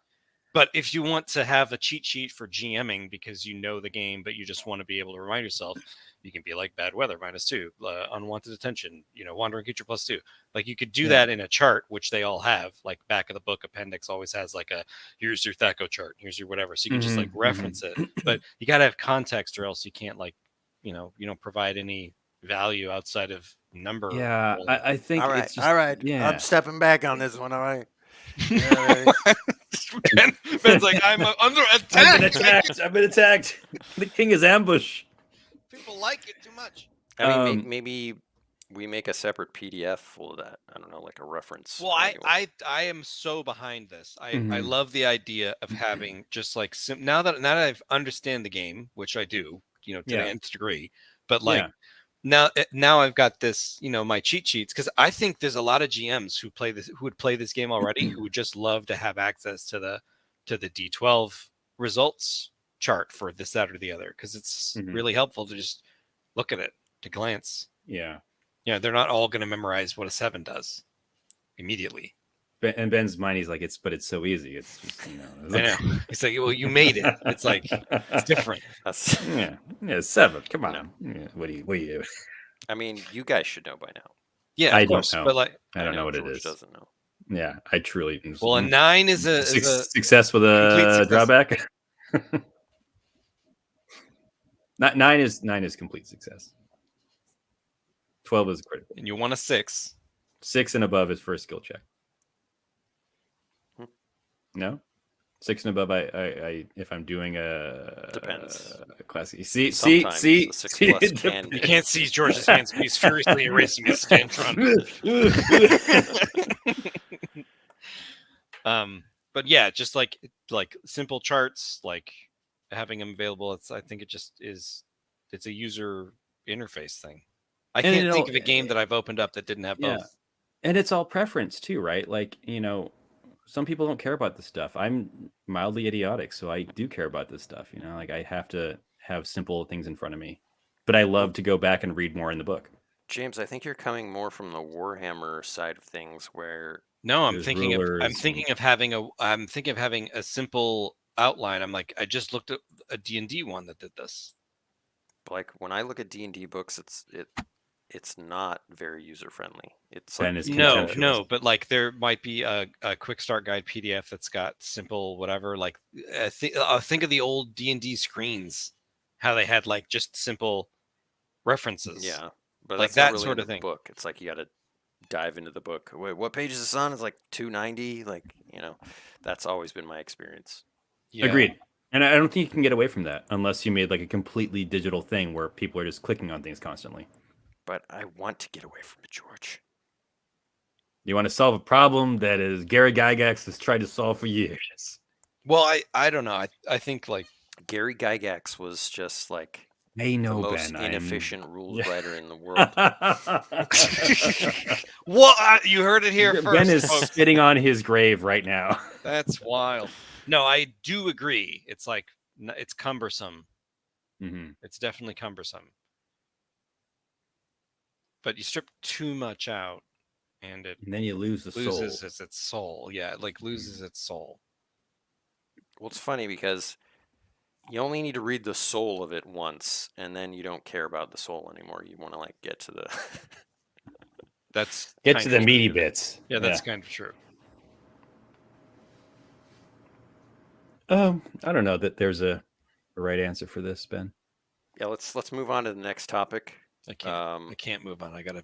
but if you want to have a cheat sheet for GMing because you know the game, but you just want to be able to remind yourself, you can be like bad weather -2, unwanted attention, wandering creature +2. Like you could do that in a chart, which they all have. Like back of the book appendix always has like here's your Thaco chart, here's your whatever. So you can just like reference it, but you got to have context or else you can't like, you don't provide any value outside of number. Yeah, I think all right, it's just, all right. Yeah. I'm stepping back on this one. All right. Ben's like, I'm under attack. I've been attacked. The king is ambush. People like it too much. I mean, maybe we make a separate PDF full of that. I don't know, like a reference. Well, I am so behind this. I love the idea of having just like now that I understand the game, which I do, to the nth degree, but like. Now I've got this, my cheat sheets, because I think there's a lot of GMs who would play this game already, who would just love to have access to the D12 results chart for this, that, or the other, because it's really helpful to just look at it to glance. Yeah. Yeah, they're not all going to memorize what a 7 does immediately. And Ben's mind, he's like, it's so easy. It's just, I know. It's like, well, you made it. It's like, it's different. Yeah, 7. Come on. No. Yeah, what do you? I mean, you guys should know by now. Yeah, I of course. don't know. But like, I don't know what George it is. Doesn't know. Yeah, I truly. Well, a 9 is a success with a drawback. 9 is complete success. 12 is critical. And you want a 6. 6 and above is first skill check. No, 6 and above. I if I'm doing a depends. Classic. See. You can't see George's hands. He's furiously erasing his scantron. But yeah, just like simple charts, like having them available. I think it just is. It's a user interface thing. I can't think of a game that I've opened up that didn't have both. And it's all preference too, right? Like, some people don't care about this stuff. I'm mildly idiotic, so I do care about this stuff. Like I have to have simple things in front of me. But I love to go back and read more in the book. James, I think you're coming more from the Warhammer side of things, where no, I'm thinking of having a simple outline. I'm like, I just looked at a D&D one that did this. Like when I look at D&D books, it's not very user friendly. It's like no, but like there might be a quick start guide PDF that's got simple whatever. Like think of the old D&D screens, how they had like just simple references. Yeah, but like that's that really sort of thing. Book. It's like you got to dive into the book. Wait, what page is this on? It's like 290. Like that's always been my experience. Yeah. Agreed. And I don't think you can get away from that unless you made like a completely digital thing where people are just clicking on things constantly. But I want to get away from it, George. You want to solve a problem that is Gary Gygax has tried to solve for years. Well, I don't know. I think like Gary Gygax was just like the most inefficient rules writer in the world. What? You heard it here first. Ben is spitting on his grave right now. That's wild. No, I do agree. It's like it's cumbersome. Mm-hmm. It's definitely cumbersome. But you strip too much out, and then you lose the soul. Loses its soul. Yeah, it like loses its soul. Well, it's funny because you only need to read the soul of it once, and then you don't care about the soul anymore. You want to like get to the get to the meaty bits. Yeah, that's kind of true. I don't know that there's a right answer for this, Ben. Yeah, let's move on to the next topic. I can't move on. I gotta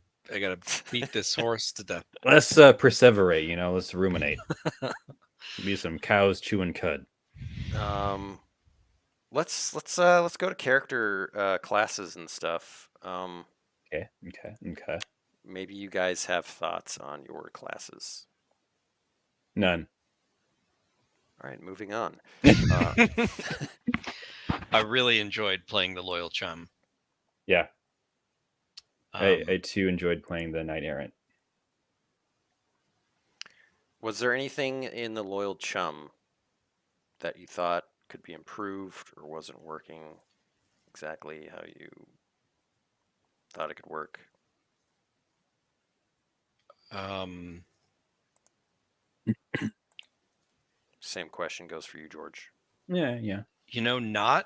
beat this horse to death. Let's perseverate. Let's ruminate. Be some cows chewing cud. Let's go to character classes and stuff. Okay. Maybe you guys have thoughts on your classes. None. All right, moving on. I really enjoyed playing the Loyal Chum. Yeah. I too enjoyed playing the Knight Errant. Was there anything in the Loyal Chum that you thought could be improved or wasn't working exactly how you thought it could work? Same question goes for you, George. Yeah. Not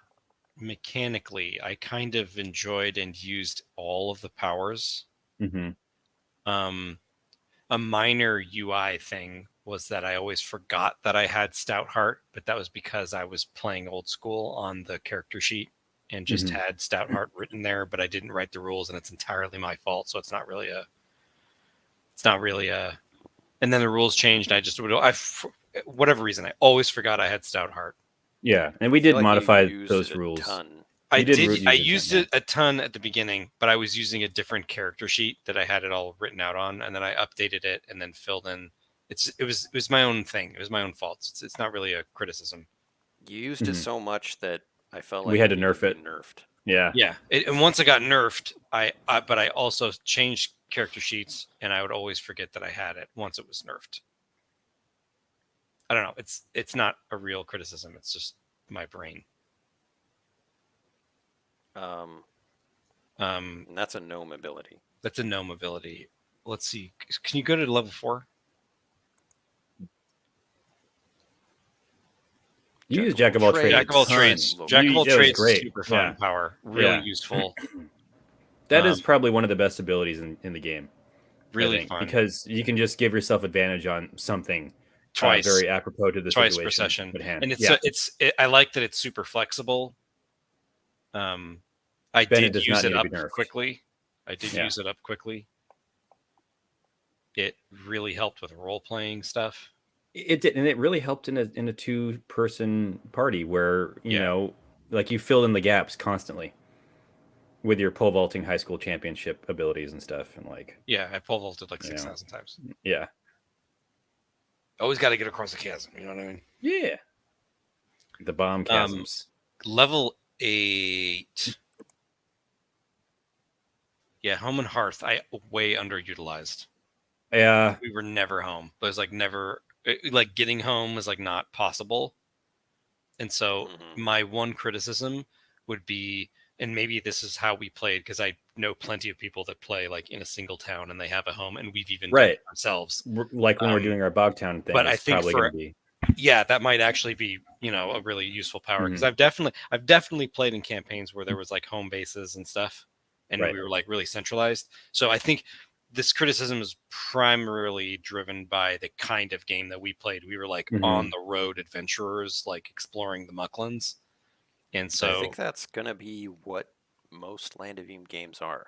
mechanically. I kind of enjoyed and used all of the powers. Mm-hmm. A minor UI thing was that I always forgot that I had Stout Heart, but that was because I was playing old school on the character sheet and just had Stout Heart written there, but I didn't write the rules, and it's entirely my fault. So it's not really a. And then the rules changed. Whatever reason, I always forgot I had Stout Heart. Yeah, and we did modify those rules. I used it a ton at the beginning, but I was using a different character sheet that I had it all written out on, and then I updated it and then filled in. It was my own thing. It was my own fault. It's not really a criticism. You used it so much that I felt like we had to nerf it. Nerfed. Yeah. And once it got nerfed, but I also changed character sheets, and I would always forget that I had it once it was nerfed. I don't know. It's not a real criticism. It's just my brain. And that's a gnome ability. That's a gnome ability. Let's see. Can you go to level 4? You use Jack of all trades. Jack of all trades. Jack of all trades is super fun power. Really useful. That is probably one of the best abilities in the game. Really fun. Because you can just give yourself advantage on something twice, very apropos to the twice situation per session. at hand. And I like that it's super flexible. I did use it up quickly. Use it up quickly. It really helped with role playing stuff. It did, and it really helped in a 2-person party where you know, like, you fill in the gaps constantly with your pole vaulting high school championship abilities and stuff, and like I pole vaulted like 6,000 times. Yeah, always got to get across the chasm. You know what I mean? Yeah, the bomb chasms. Level 8. Yeah, home and hearth. I way underutilized. Yeah, we were never home. But it was like never. Like getting home was like not possible. And so my one criticism would be, and maybe this is how we played, because I know plenty of people that play like in a single town and they have a home, and we've even done it ourselves. Like when we're doing our Bogtown thing. But I think that might actually be, you know, a really useful power, because I've definitely played in campaigns where there was like home bases and stuff, and we were like really centralized. So I think this criticism is primarily driven by the kind of game that we played. We were like on the road adventurers, like exploring the Mucklands. And so I think that's going to be what most Land of Veem games are.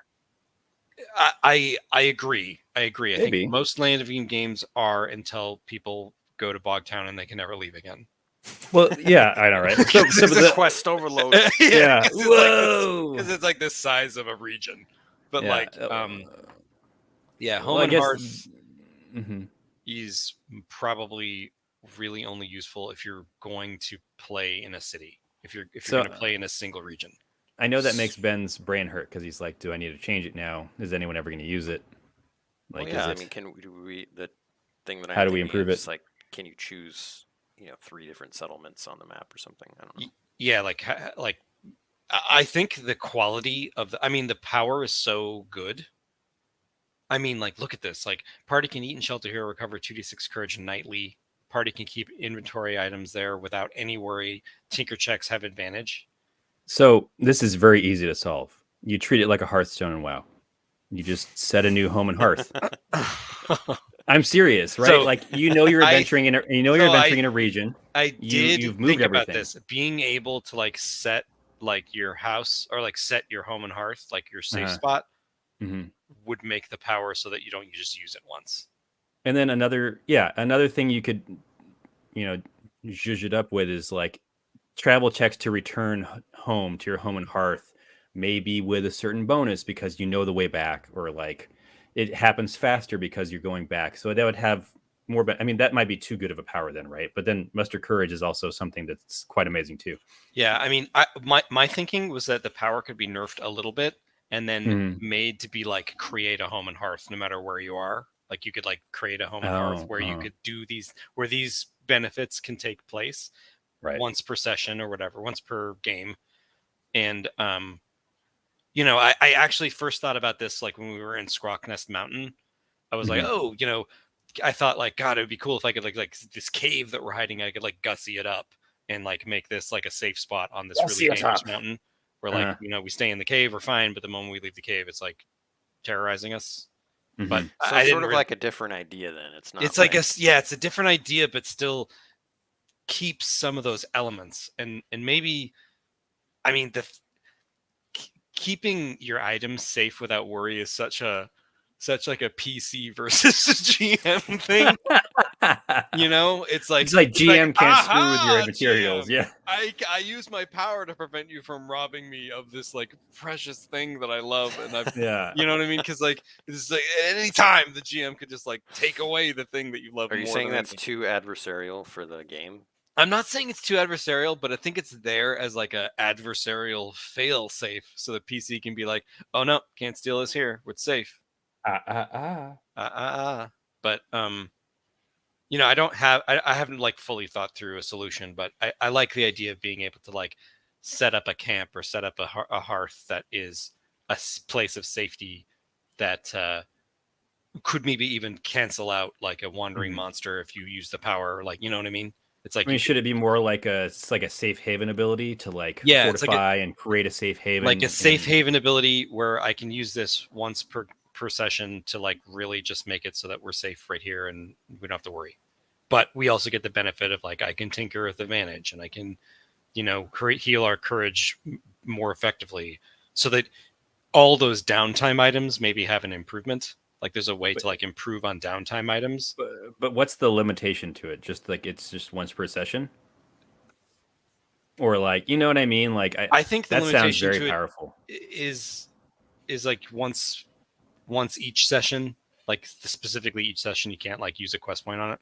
I agree. I think most Land of Veem games are, until people go to Bogtown and they can never leave again. Well, yeah, I know, right? So the quest overload. Whoa! Because it's like the size of a region. But home and hearth is probably really only useful if you're going to play in a city. If you're going to play in a single region. I know that makes Ben's brain hurt, because he's like, "Do I need to change it now? Is anyone ever going to use it?" Like, I mean, the thing that how do we improve it? Is like, can you choose 3 different settlements on the map or something? I don't know. Yeah, like I think the quality of the power is so good. I mean, like, look at this. Like, party can eat and shelter here, recover 2d6 courage nightly. Party can keep inventory items there without any worry. Tinker checks have advantage. So this is very easy to solve. You treat it like a Hearthstone in WoW. You just set a new home and hearth. I'm serious, right? So, like, you're adventuring in a region. You've moved think about this. Being able to like set like your house, or like set your home and hearth, like your safe spot, would make the power so that you don't just use it once. And then another thing you could, zhuzh it up with is like travel checks to return home to your home and hearth, maybe with a certain bonus because you know the way back, or like it happens faster because you're going back. So that would have more. I mean, that might be too good of a power then, right? But then Muster Courage is also something that's quite amazing too. Yeah, I mean, my thinking was that the power could be nerfed a little bit and then made to be like create a home and hearth no matter where you are. Like you could like create a home and hearth where you could do these benefits can take place once per session or whatever, once per game. And I actually first thought about this like when we were in Squawknest Mountain. I was like, I thought like, God, it would be cool if I could like this cave that we're hiding, I could like gussy it up and like make this like a safe spot on this really dangerous mountain where like, we stay in the cave, we're fine. But the moment we leave the cave, it's like terrorizing us. But so it's sort of like a different idea then. It's not. It's like it's a different idea, but still keeps some of those elements. And maybe, I mean, keeping your items safe without worry is such like a PC versus GM thing. It's like GM can't screw with your materials. GM, I use my power to prevent you from robbing me of this like precious thing that I love, and you know what I mean? Because like it's like at any time the GM could just like take away the thing that you love. Are you saying that's too adversarial for the game? I'm not saying it's too adversarial, but I think it's there as like a adversarial fail safe, so the PC can be like, oh no, can't steal this here, it's safe. But I haven't like fully thought through a solution, but I like the idea of being able to like set up a camp or set up a hearth that is place of safety that could maybe even cancel out like a wandering monster if you use the power. Like, you know what I mean? It's like, I mean, should it be more like a safe haven ability to like Yeah, it's fortify and create a safe haven? like a safe haven ability where I can use this once per session to like really just make it so that we're safe right here and we don't have to worry. But we also get the benefit of like I can tinker with advantage and I can, you know, heal our courage more effectively, so that all those downtime items maybe have an improvement. Like there's a way to like improve on downtime items. But what's the limitation to it? Just like it's just once per session? Or like, you know what I mean? Like I think the that sounds limitation very to powerful. Is like once each session, like specifically each session, you can't like use a quest point on it.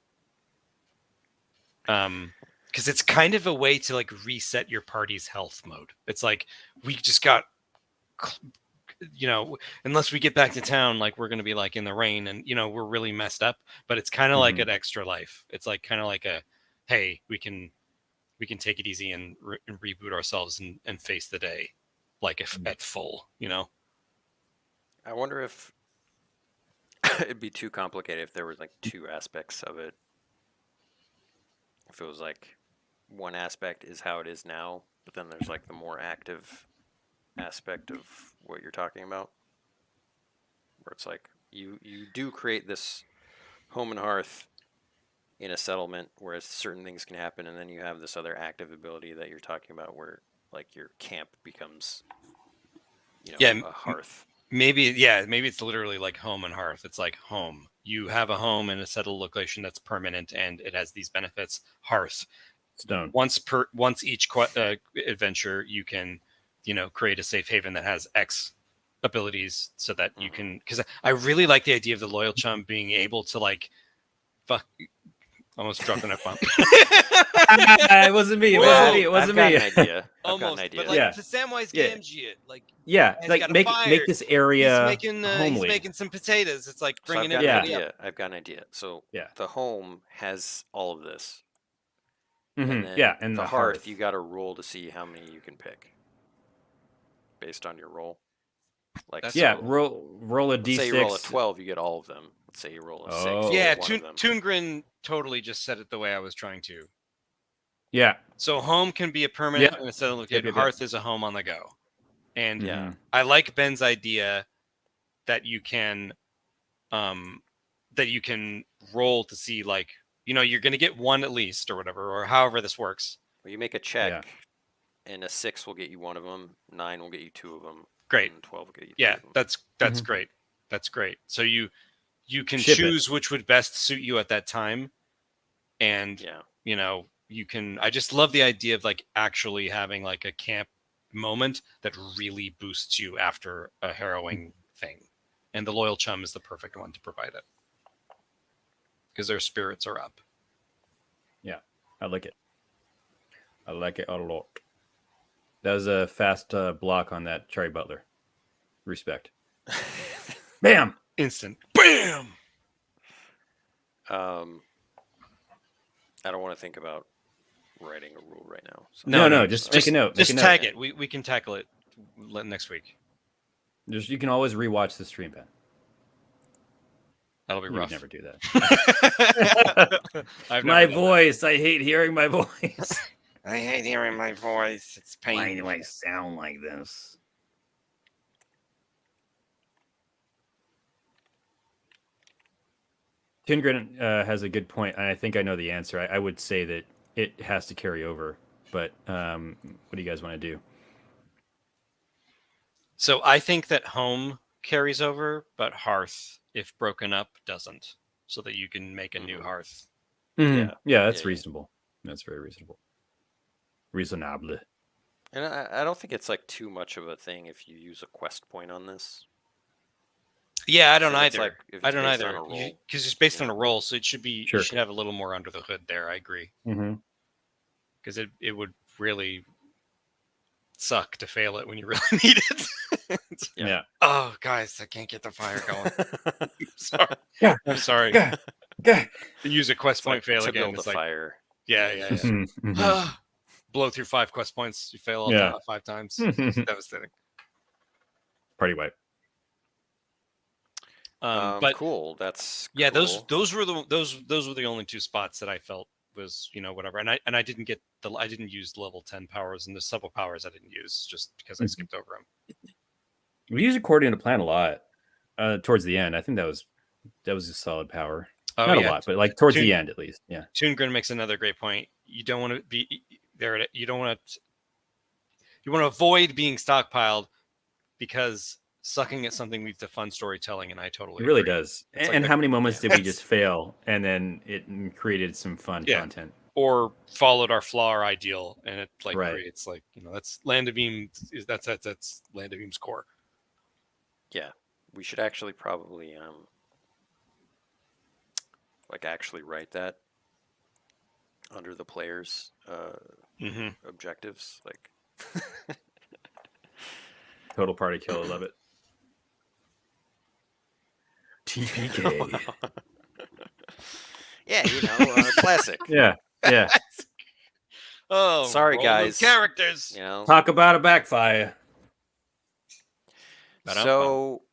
Because it's kind of a way to like reset your party's health mode. It's like we just got, you know, unless we get back to town, like we're gonna be like in the rain and you know we're really messed up. But it's kind of like an extra life. It's like kind of like a, hey, we can take it easy and reboot ourselves and face the day, like if at full, you know. I wonder if it'd be too complicated if there were like two aspects of it. If it was like one aspect is how it is now, but then there's like the more active aspect of what you're talking about, where it's like you do create this home and hearth in a settlement, whereas certain things can happen, and then you have this other active ability that you're talking about, where like your camp becomes, you know, a hearth. Maybe it's literally like home and hearth. It's like home. You have a home in a settled location that's permanent, and it has these benefits. Hearth, stone. Once each adventure, you can, you know, create a safe haven that has X abilities, so that you can. Because I really like the idea of the loyal chum being able to like, fuck. Almost dropped an F-bomb. It wasn't me. It wasn't me. It wasn't me. I've got an idea. Almost, but like to Samwise Gamgee it, like like make this area he's making some potatoes. It's like bringing in. I've got an idea. So the home has all of this. And then and the hearth, you got to roll to see how many you can pick based on your roll. Like roll a d6. Say you roll a 12, you get all of them. Let's say you roll a 6. Yeah, Toongrin totally just said it the way I was trying to. Yeah. So home can be a permanent in a settled location. Hearth is a home on the go. And I like Ben's idea that you can roll to see, like, you know, you're going to get one at least or whatever, or however this works. Well, you make a check, and a 6 will get you one of them, 9 will get you 2 of them. Great. And 12 will get you 3 of them. That's great. That's great. So you can choose which would best suit you at that time. And, you know, you can, I just love the idea of like actually having like a camp moment that really boosts you after a harrowing thing. And the loyal chum is the perfect one to provide it, because their spirits are up. Yeah, I like it. I like it a lot. That was a fast block on that Cherry Butler. Respect. Bam! Instant. Bam! I don't want to think about writing a rule right now. So. No, just make a note. Just tag it. We can tackle it next week. You can always rewatch the stream, Ben. That'll be rough. You never do that. My voice. I hate hearing my voice. I hate hearing my voice. It's painful. Why do I sound like this? Tingren has a good point, and I think I know the answer. I would say that it has to carry over, but what do you guys want to do? So I think that home carries over, but hearth, if broken up, doesn't. So that you can make a new hearth. Mm-hmm. Yeah, that's reasonable. That's very reasonable. Reasonable. And I don't think it's like too much of a thing if you use a quest point on this. Yeah, I don't either. Like, I don't either. Because it's based on a roll, so it should be. You should have a little more under the hood there. I agree. Because it would really suck to fail it when you really need it. Yeah. Oh, guys, I can't get the fire going. Sorry. I'm sorry. Use a quest point, fail again. It's like fire. Yeah. Blow through 5 quest points. You fail all 5 times. Devastating. party wipe. But cool. That's yeah, cool. those were the only two spots that I felt was, you know, whatever. And I didn't use level 10 powers, and the several powers I didn't use just because I skipped over them. We use accordion to plan a lot towards the end. I think that was a solid power. Not a lot, but like towards the end at least. Yeah. Toongren makes another great point. You don't want to be there. You want to avoid being stockpiled, because sucking at something leads to fun storytelling, and I totally really agree. does. And how many moments did we just fail, and then it created some fun content, or followed our flaw or ideal, and it like creates like, you know, that's Land of Beam. That's Land of Beam's core. Yeah, we should actually probably like actually write that under the players' objectives, like. Total party kill. I love it. TPK. Yeah, you know, classic. Yeah. Oh, sorry, guys. Characters. You know, talk about a backfire. So,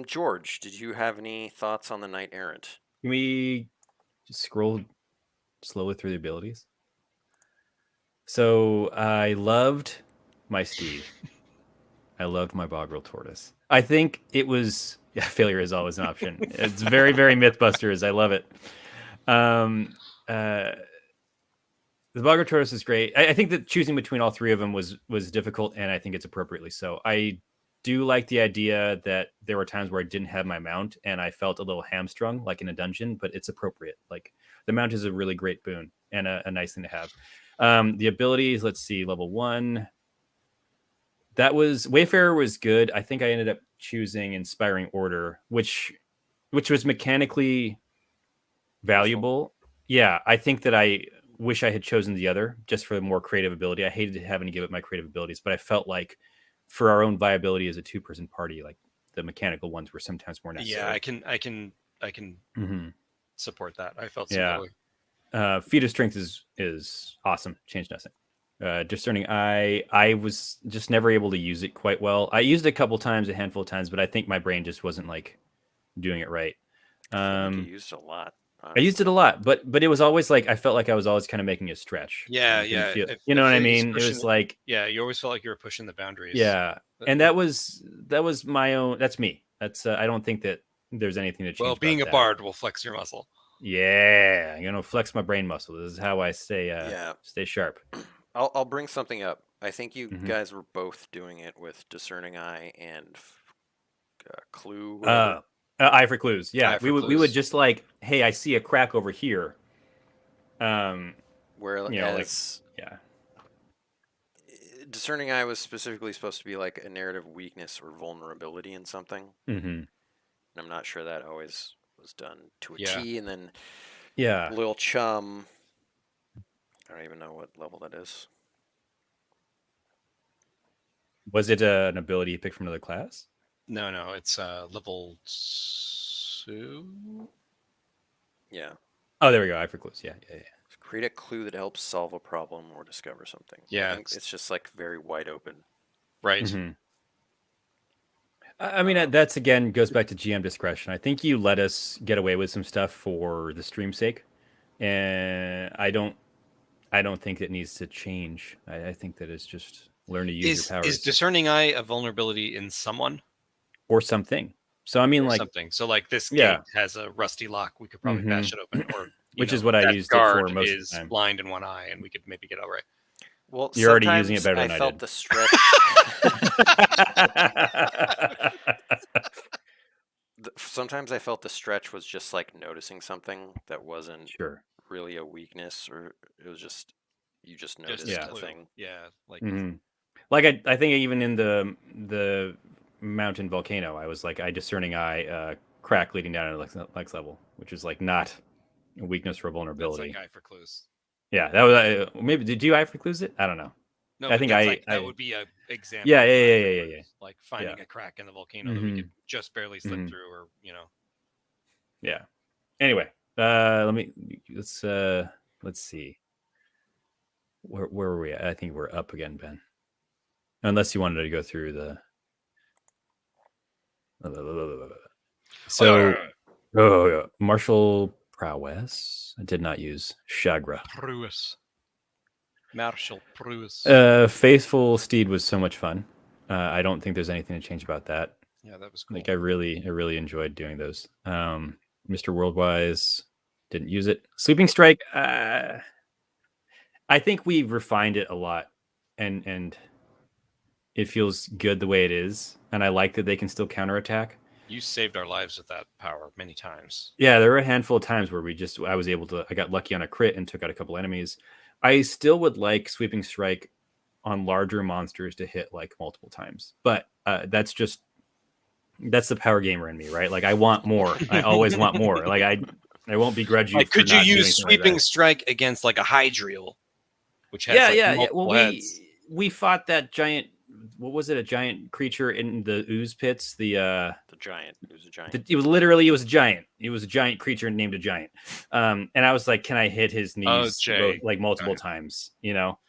George, did you have any thoughts on the Knight Errant? Can we just scroll slowly through the abilities? So I loved my steed. I loved my Bogrel tortoise. I think it was failure is always an option. It's very, very Mythbusters. I love it. The Bogrel tortoise is great. I think that choosing between all three of them was difficult, and I think it's appropriately so. I do like the idea that there were times where I didn't have my mount and I felt a little hamstrung, like in a dungeon, but it's appropriate. Like the mount is a really great boon and a nice thing to have. The abilities, let's see, level 1. That was Wayfarer was good. I think I ended up choosing Inspiring Order, which was mechanically valuable. Yeah, I think that I wish I had chosen the other just for more creative ability. I hated having to give it my creative abilities, but I felt like for our own viability as a 2-person party, like the mechanical ones were sometimes more necessary. Yeah, I can support that. I felt similarly. Feat of Strength is awesome. Change nothing. Discerning Eye, I was just never able to use it quite well. I used it a couple times, a handful of times, but I think my brain just wasn't like doing it right. I think you used it a lot. Honestly. I used it a lot, but it was always like I felt like I was always kind of making a stretch. Yeah. You know what I mean? It was like you always felt like you were pushing the boundaries. Yeah, and that was my own. That's me. That's I don't think that there's anything to change. Well, being a bard will flex your muscle. Yeah, I'm gonna flex my brain muscle. This is how I stay sharp. I'll bring something up. I think you guys were both doing it with Discerning Eye and Clue. Eye for clues. Yeah, we would just like, hey, I see a crack over here. Whereas Discerning Eye was specifically supposed to be like a narrative weakness or vulnerability in something. And I'm not sure that always was done to a T. And then Lil Chum, I don't even know what level that is. Was it an ability you picked from another class? No, it's level 2. Yeah. Oh, there we go. Eye for clues. Yeah. Create a clue that helps solve a problem or discover something. Yeah. I think it's just like very wide open. Right. I mean, that's again goes back to GM discretion. I think you let us get away with some stuff for the stream's sake, and I don't think it needs to change. I think that it's just learn to use your powers. Is Discerning Eye a vulnerability in someone or something? So I mean, like something. So like this gate has a rusty lock. We could probably bash it open, or which is what I used it for most of the time. Blind in one eye, and we could maybe get over it. Well, you're already using it better than I felt did. The stretch. Sometimes I felt the stretch was just like noticing something that wasn't really a weakness, or it was just you just noticed a thing. Yeah, like like I think even in the mountain volcano, I was like Discerning Eye crack leading down to Lex level, which is like not a weakness or a vulnerability. That's like Eye for clues. Yeah, that was maybe. Did you Eye for clues it? I don't know. No, I think that would be an example. Yeah. Like finding a crack in the volcano that we could just barely slip through, or Yeah. Anyway, let's see. Where were we at? I think we're up again, Ben. Unless you wanted to go through the. So, martial prowess. I did not use Chagra. Prowess. Martial prowess. Faithful Steed was so much fun. I don't think there's anything to change about that. Yeah, that was cool. Like I really enjoyed doing those. Mr. Worldwise didn't use it. Sleeping Strike. I think we refined it a lot, and it feels good the way it is. And I like that they can still counterattack. You saved our lives with that power many times. Yeah, there were a handful of times where I got lucky on a crit and took out a couple enemies. I still would like Sweeping Strike on larger monsters to hit like multiple times, but that's the power gamer in me, right? Like I want more. I always want more. Like I won't begrudge you. Like, could you use Sweeping Strike against like a Hydriel, which has yeah. Well, heads? we fought that giant. What was it? A giant creature in the ooze pits. The giant. It was a giant. It was a giant. It was a giant creature named a giant. And I was like, can I hit his knees like multiple times? You know,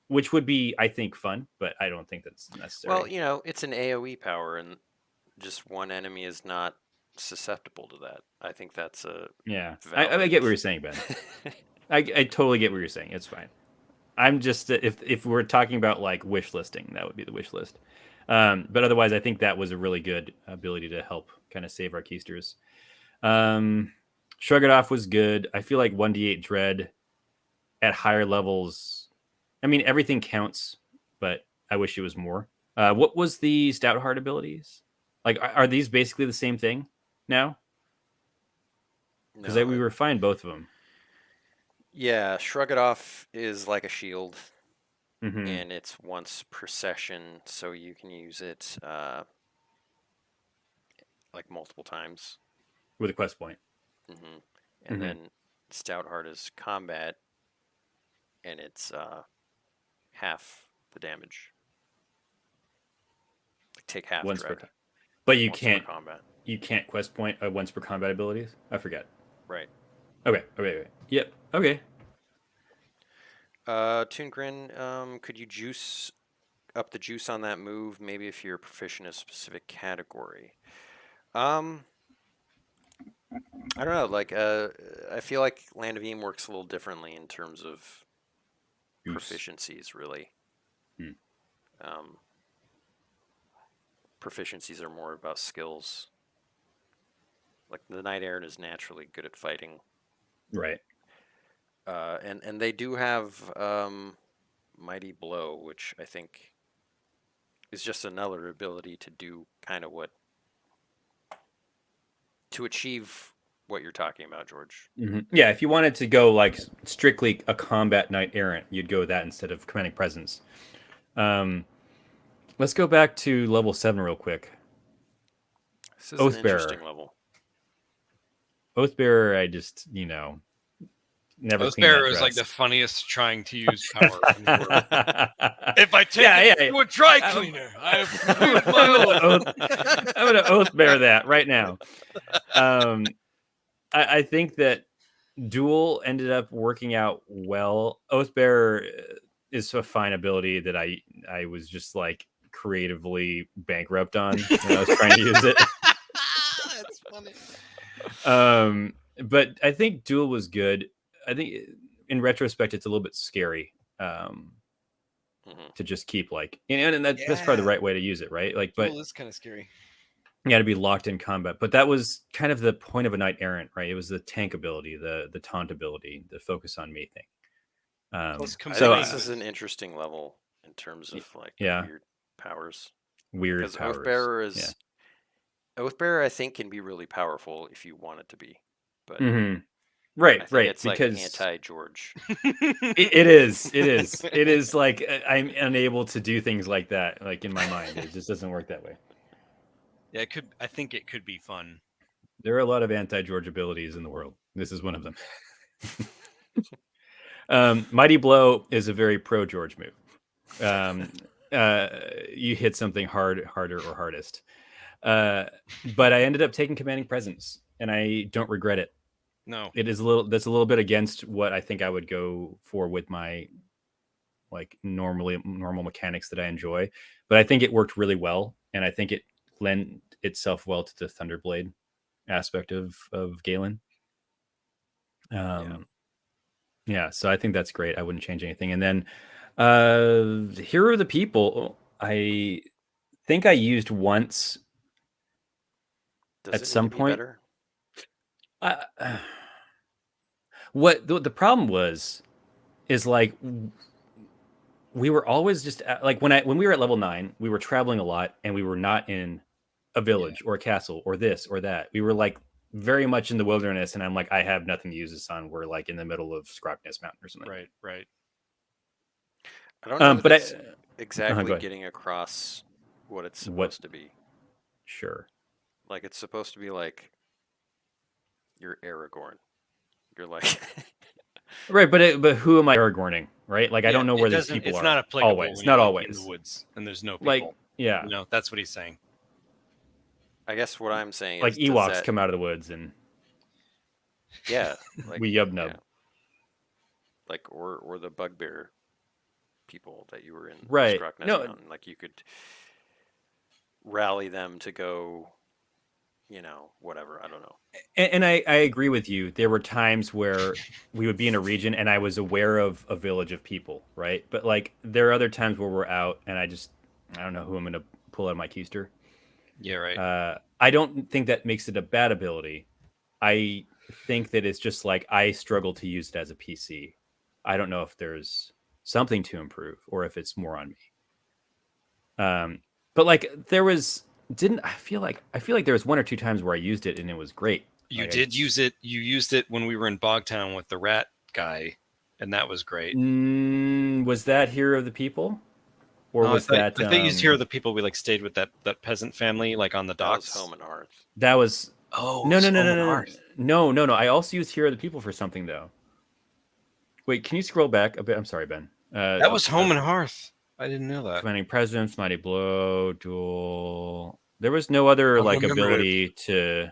which would be, I think, fun, but I don't think that's necessary. Well, you know, it's an AoE power, and just one enemy is not susceptible to that. I think that's a I get what you're saying, Ben. I totally get what you're saying. It's fine. I'm just if we're talking about like wish listing, that would be the wish list. But otherwise, I think that was a really good ability to help kind of save our keisters. Shrug It Off was good. I feel like 1d8 Dread at higher levels. I mean, everything counts, but I wish it was more. What was the Stout Heart abilities? Like, are these basically the same thing now? Because we refined both of them. Yeah, Shrug It Off is like a shield, mm-hmm. and it's once per session, so you can use it like multiple times. With a quest point. Mm-hmm. And then Stout Heart is combat, and it's half the damage. Like, take half once Dread. But you can't quest point once per combat abilities? I forget. Right. Okay. Yep. Okay. Toon Grin, could you juice up the juice on that move? Maybe if you're proficient in a specific category. I don't know. Like, I feel like Land of Eam works a little differently in terms of proficiencies, really. Proficiencies are more about skills. Like the Knight Errant is naturally good at fighting. Right. And they do have Mighty Blow, which I think is just another ability to do kind of to achieve what you're talking about, George. Mm-hmm. Yeah, if you wanted to go like strictly a combat Knight Errant, you'd go with that instead of Commanding Presence. Let's go back to level 7 real quick. This is an interesting level. Oathbearer, I just, never. Oathbearer is like the funniest trying to use power in the world. If I take it to a dry cleaner, I'm going to Oathbearer that right now. I think that Duel ended up working out well. Oathbearer is a fine ability that I was just like creatively bankrupt on when I was trying to use it. That's funny. But I think Duel was good. I think in retrospect, it's a little bit scary to just keep like, and that's probably the right way to use it, right? Like, Duel is kind of scary. You got to be locked in combat, but that was kind of the point of a Knight Errant, right? It was the tank ability, the taunt ability, the focus on me thing. So this is an interesting level in terms of like weird powers. Because Oathbearer, I think, can be really powerful if you want it to be, but right. It's because like anti-George. It is like I'm unable to do things like that. Like in my mind, it just doesn't work that way. Yeah, I think it could be fun. There are a lot of anti-George abilities in the world. This is one of them. Mighty Blow is a very pro-George move. You hit something harder, or hardest. But I ended up taking Commanding Presence, and I don't regret it. No, that's a little bit against what I think I would go for with my like normal mechanics that I enjoy. But I think it worked really well, and I think it lend itself well to the Thunderblade aspect of Galen. Yeah, so I think that's great. I wouldn't change anything. And then Hero of the People, I think I used once. Does at it some need to be point. better? What the problem is like we were always just like when we were at level 9, we were traveling a lot and we were not in a village or a castle or this or that. We were like very much in the wilderness, and I'm like, I have nothing to use this on. We're like in the middle of Scrockness Mountain or something. Right. I don't know if it's exactly go ahead. getting across what it's What? supposed to be. Sure. Like, it's supposed to be like you're Aragorn. You're like Right, but who am I Aragorning? Right, like I don't know where these people it's are. not applicable Always, when not you're always in the woods and there's no people. Like, yeah, You know, that's what he's saying. I guess what I'm saying like is Ewoks come out of the woods and like we yub nub. Yeah. Like or the bugbear people that you were in Right. Scrockness No. Mountain. Like you could rally them to go, whatever. I don't know. And I agree with you. There were times where we would be in a region and I was aware of a village of people, right? But like there are other times where we're out and I don't know who I'm going to pull out of my keister. Yeah, right. I don't think that makes it a bad ability. I think that it's just like I struggle to use it as a PC. I don't know if there's something to improve or if it's more on me. But like there was I feel like there was one or two times where I used it and it was great. You like did use it. You used it when we were in Bogtown with the rat guy, and that was great. Was that Hero of the People? Or was that? I think you used Hero of the People. We like stayed with that peasant family, like on the docks. That was Home and Hearth. That was. Oh no. I also used Hero of the People for something though. Wait, can you scroll back a bit? I'm sorry, Ben. That was Home and Hearth. I didn't know that. Commanding Presence, Mighty Blow, Duel. There was no other ability to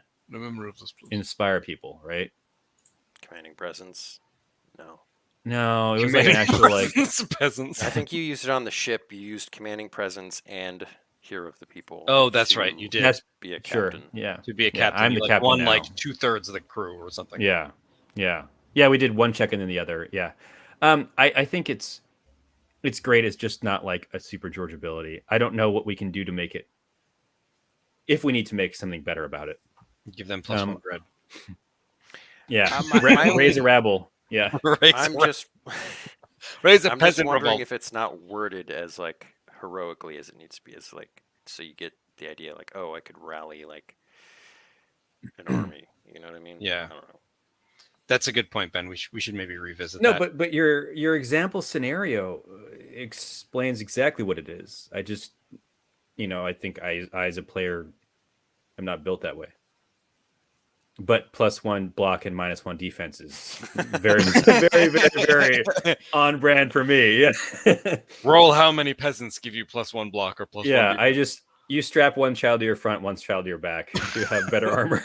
inspire people, right? Commanding Presence. No, it was like an actual peasants. I think you used it on the ship. You used Commanding Presence and Hero of the People. Oh, that's right. You did. Be a captain. Sure. Yeah. To be a captain. I'm the captain won now. like 2/3 of the crew or something. Yeah. We did one check and then the other. Yeah. I think it's great. It's just not like a Super George ability. I don't know what we can do to make it. If we need to make something better about it, give them +1 bread. Yeah, raise a rabble. Yeah, I'm just wondering if it's not worded as like heroically as it needs to be. As like so you get the idea like, oh, I could rally like an army. You know what I mean? Yeah. I don't know. That's a good point, Ben. We should maybe revisit that. No, but your example scenario explains exactly what it is. I just, I think I as a player, I'm not built that way. But +1 block and -1 defense is very, very, very, very on brand for me. Yeah. Roll how many peasants give you +1 block or +1. Yeah, you strap one child to your front, one child to your back to have better armor.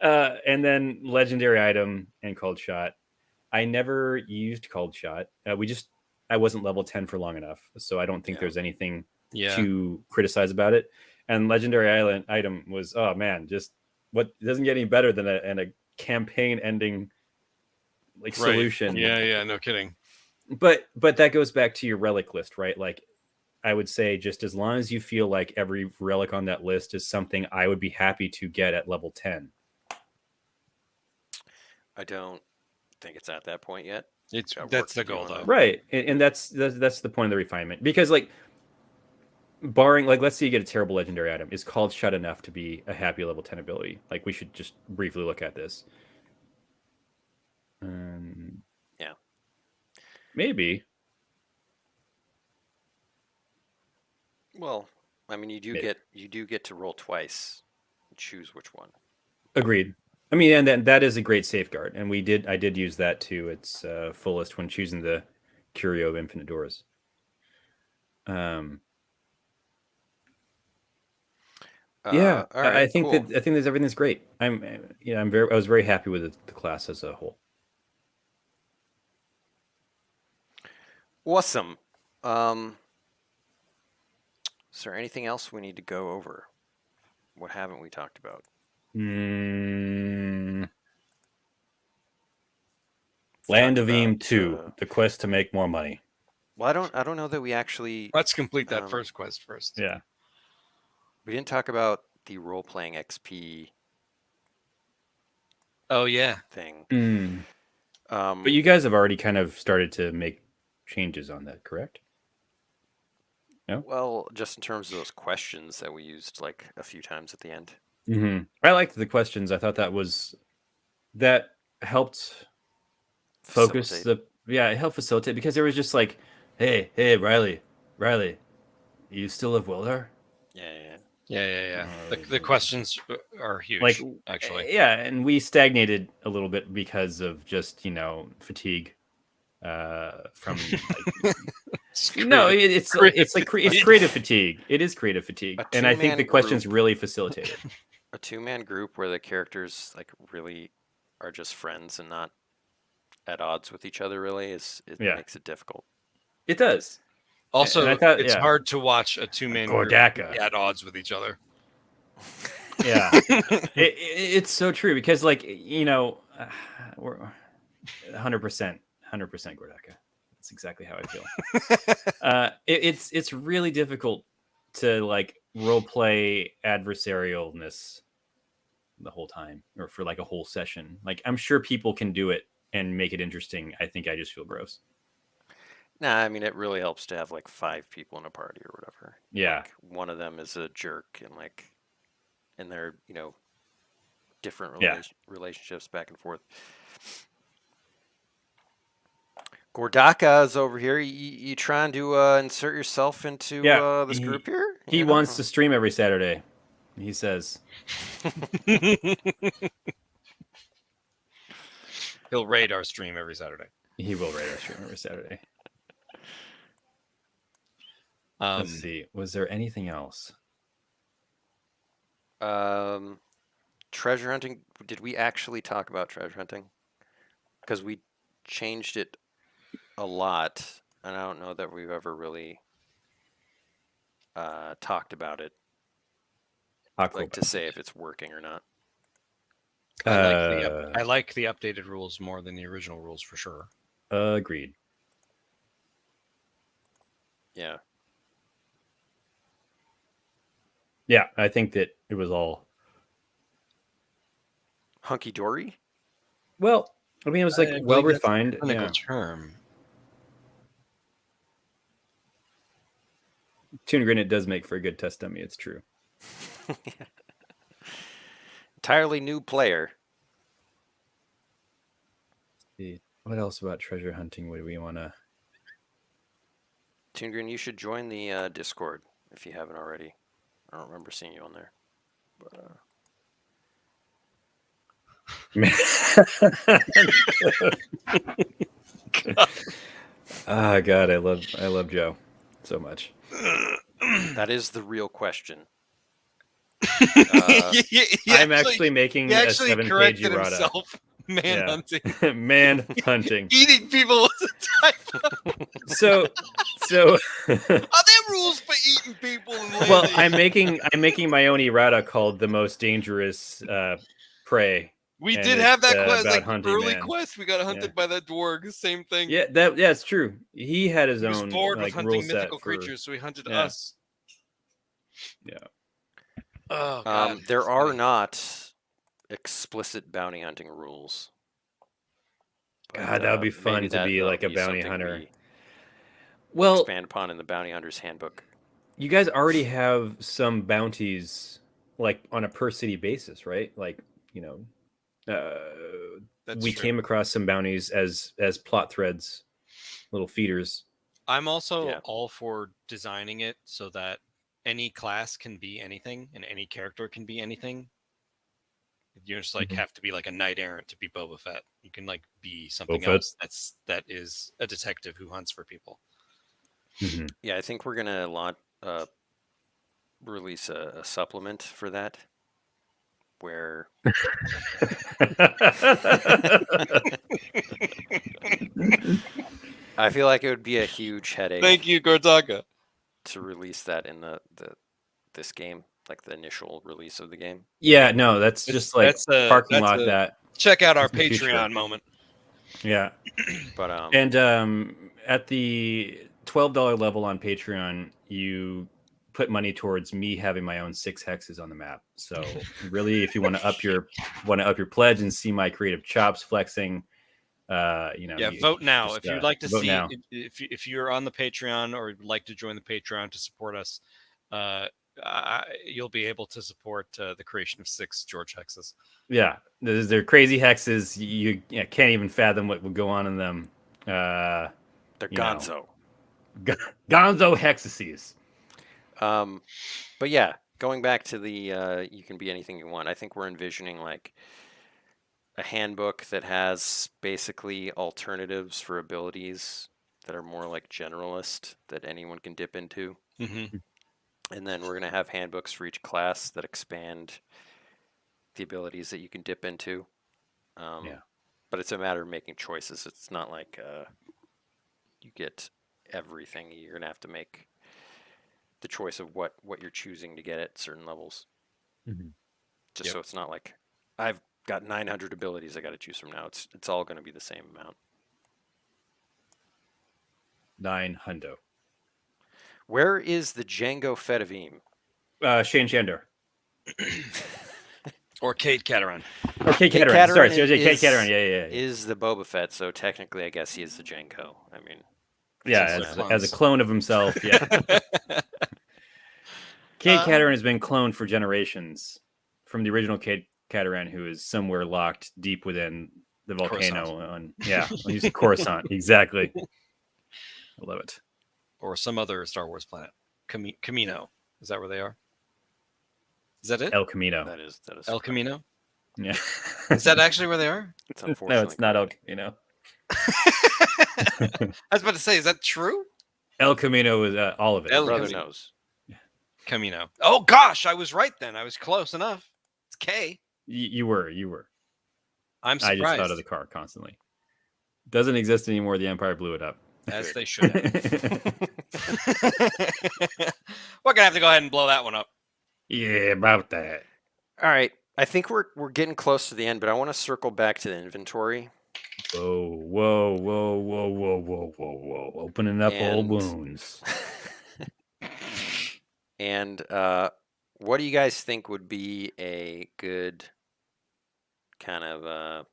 And then legendary item and cold shot. I never used cold shot. I wasn't level 10 for long enough, so I don't think there's anything to criticize about it. And legendary item was, oh man, just what doesn't get any better than a campaign ending solution. Yeah, no kidding. But that goes back to your relic list, right? Like I would say just as long as you feel like every relic on that list is something I would be happy to get at level 10. I don't think it's at that point yet. That's the goal though. Right. And that's the point of the refinement. Because like barring, like, let's say you get a terrible legendary item, is called shut enough to be a happy level 10 ability? Like, we should just briefly look at this. Yeah. Maybe. Well, I mean, you do get to roll twice and choose which one. Agreed. I mean, and that is a great safeguard, and I did use that to its fullest when choosing the Curio of Infinite Doors. Yeah, right, I think cool. I think that everything's great. I was very happy with the class as a whole. Awesome. Is there anything else we need to go over? What haven't we talked about? Land of Eam 2, the quest to make more money. Well, I don't know that we actually. Let's complete that first quest first. Yeah. We didn't talk about the role-playing XP. Oh yeah. Thing. But you guys have already kind of started to make changes on that, correct? No? Well, just in terms of those questions that we used like a few times at the end. I liked the questions. I thought that helped focus it helped facilitate, because there was just like, hey, Riley, you still live Wildar? Yeah. The questions are huge, like, actually. Yeah, and we stagnated a little bit because of just, fatigue from like, no, it's creative fatigue. It is creative fatigue, and I think the questions really facilitated. A 2-man group where the characters like really are just friends and not at odds with each other really makes it difficult. It does. Also, it's hard to watch a 2-man group at odds with each other. Yeah, it's so true, because like, we're 100% Gordaka. That's exactly how I feel. It's really difficult to like role play adversarialness the whole time, or for like a whole session. Like, I'm sure people can do it and make it interesting. I think I just feel gross. Nah, I mean, it really helps to have like 5 people in a party or whatever. Yeah. Like, one of them is a jerk and they're, different relationships back and forth. Gordaka is over here. You trying to insert yourself into this group here? He wants to stream every Saturday, he says. He'll raid our stream every Saturday. He will raid our stream every Saturday. Let's see. Was there anything else? Treasure hunting. Did we actually talk about treasure hunting? Because we changed it a lot, and I don't know that we've ever really talked about it. To say if it's working or not. I like the updated rules more than the original rules, for sure. Agreed. Yeah. Yeah, I think that it was all hunky-dory. Well, I mean, it was like well refined. Clinical term. Tune Granite does make for a good test dummy. It's true. Entirely new player. What else about treasure hunting would we want to? Tune Green, you should join the Discord if you haven't already. I don't remember seeing you on there. Oh God, I love Joe so much. That is the real question. I'm actually making a 7-page errata. Hunting. Man hunting. Eating people was a typo. So are there rules for eating people? Well, I'm making my own errata called the most dangerous prey. We did have that quest, like hunting, early quest. We got hunted by that dwarg. Same thing. Yeah, it's true. He had his own. He was bored with hunting mythical for creatures, so he hunted us. Yeah. Oh God. There are not explicit bounty hunting rules. But, God, that would be fun to be like a bounty hunter. Well, expand upon in the bounty hunter's handbook. You guys already have some bounties, like on a per city basis, right? Like, we came across some bounties as plot threads, little feeders. I'm also all for designing it so that any class can be anything and any character can be anything. You just have to be like a knight errant to be Boba Fett. You can like be something else that is a detective who hunts for people. Mm-hmm. Yeah, I think we're gonna release a supplement for that, where I feel like it would be a huge headache. Thank you, Gortaka. to release that in this game, like the initial release of the game. Yeah, no, that's just like parking lot that. Check out our in the future. Patreon moment. Yeah, But and at the $12 level on Patreon, you put money towards me having my own 6 hexes on the map. So really, if you want to up your pledge and see my creative chops flexing, vote now if you'd like to see. Now. If you're on the Patreon or would like to join the Patreon to support us, you'll be able to support the creation of 6 George hexes. Yeah, they're crazy hexes. You can't even fathom what would go on in them. They're gonzo. Gonzo hexes. But yeah, going back to the you can be anything you want. I think we're envisioning like a handbook that has basically alternatives for abilities that are more like generalist that anyone can dip into. Mm-hmm. And then we're going to have handbooks for each class that expand the abilities that you can dip into. But it's a matter of making choices. It's not like you get everything. You're going to have to make the choice of what you're choosing to get at certain levels. Mm-hmm. So it's not like I've got 900 abilities I got to choose from now. It's all going to be the same amount. 900. Where is the Django Fedavim? Shane Chandor. Or Cade Cateran. Or Cade Cateran. Sorry, Cade Cateran. Yeah. Is the Boba Fett, so technically I guess he is the Django. I mean... Yeah, as a clone of himself, yeah. Cade Cateran has been cloned for generations from the original Cade Cateran, who is somewhere locked deep within the volcano. He's Coruscant. Exactly. I love it. Or some other Star Wars planet. Camino. Is that where they are? Is that it? El Camino. That is El Camino? Yeah. Is that actually where they are? It's unfortunately no, it's not El Camino. I was about to say, is that true? El Camino is all of it. El Brother knows. Camino. Oh gosh, I was right then. I was close enough. It's K. You were. I'm surprised. I just thought of the car constantly. Doesn't exist anymore. The Empire blew it up. As they should have. We're gonna have to go ahead and blow that one up. Yeah, about that. All right. I think we're getting close to the end, but I want to circle back to the inventory. Whoa. Opening up old wounds. And what do you guys think would be a good kind of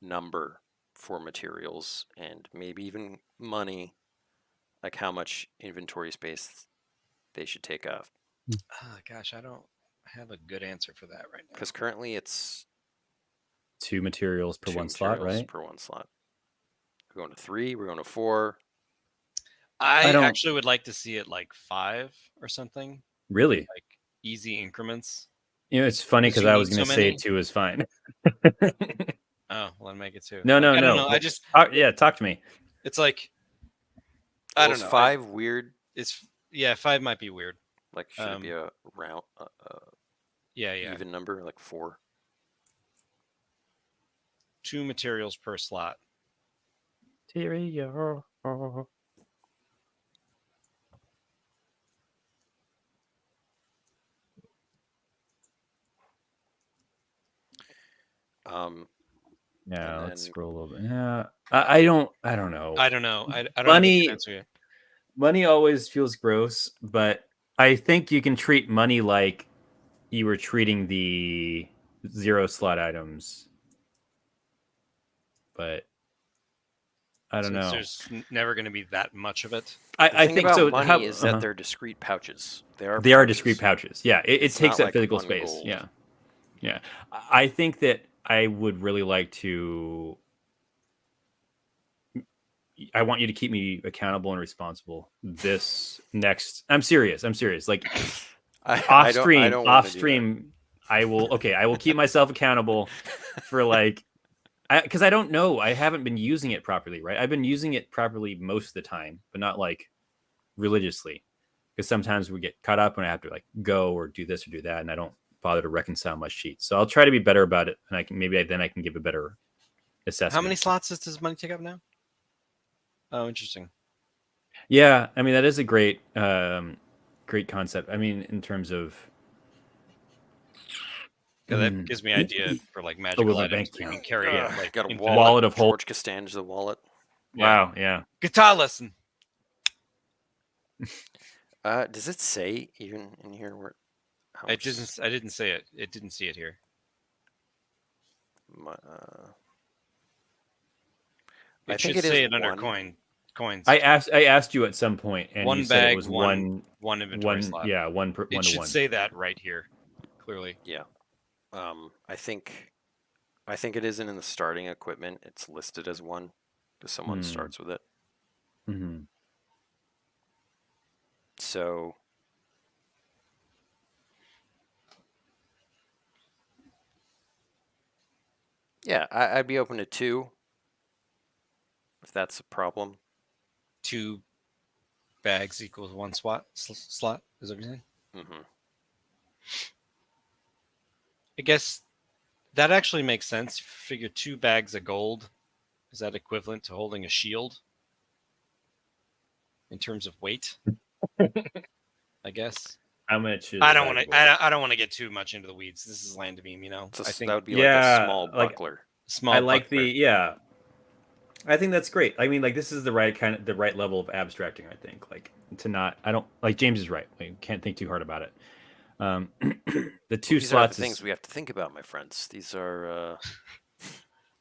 number for materials and maybe even money? Like how much inventory space they should take up? Gosh, I don't have a good answer for that right now. Because currently it's 2 materials per one slot, right? Per one slot. We're going to 3. We're going to 4. I actually would like to see it like 5 or something. Really? Like easy increments. You know, it's funny because I was going to say 2 is fine. Oh, well, then make it 2. No. I don't know. I just talk to me. It's like I don't know. 5 weird? 5 might be weird. Like should it be a round? Even number like 4. 2 materials per slot. Material. Yeah, let's scroll a little bit. Yeah, I don't know. I don't know. I don't money always feels gross, but I think you can treat money like you were treating the 0 slot items. But I don't know. There's never going to be that much of it. I think so. Money is that they're discrete pouches. They are discrete pouches. Yeah, it takes up physical space. Gold. Yeah. I think that I would really like to. I want you to keep me accountable and responsible. This next, I'm serious. Like off stream, I will. Okay, I will keep myself accountable for like. Because I don't know. I haven't been using it properly, right? I've been using it properly most of the time, but not like religiously. Because sometimes we get caught up when I have to like go or do this or do that, and I don't bother to reconcile my sheets. So I'll try to be better about it, and I can then I can give a better assessment. How many slots does money take up now? Oh, interesting. Yeah, I mean that is a great great concept. I mean, in terms of That gives me idea for like oh, with magical my items bank that you can account. carry at like Got a infinite. wallet. Wallet of whole. George Costanza wallet. Yeah. Wow, yeah. Guitar lesson. Does it say even in here where? How I much didn't say it. It didn't see it here. I It think should it is say it under one. coins. I asked you at some point, and One you said it bag, was one inventory slot. Yeah, one It to should one. say that right here, clearly. Yeah. I think it isn't in the starting equipment. It's listed as one because someone starts with it. Mm-hmm. So yeah, I'd be open to 2 if that's a problem. 2 bags equals 1 slot. Is everything? Mm-hmm. I guess that actually makes sense. Figure 2 bags of gold. Is that equivalent to holding a shield in terms of weight? I guess. How much is I don't want to. I don't want to get too much into the weeds. This is land to me, you know. I think that would be like a small buckler. Small. I like buckler. I think that's great. I mean, like this is the right level of abstracting. I think like to not. I don't like James is right. We can't think too hard about it. The 2 These slots are the things we have to think about, my friends. These are.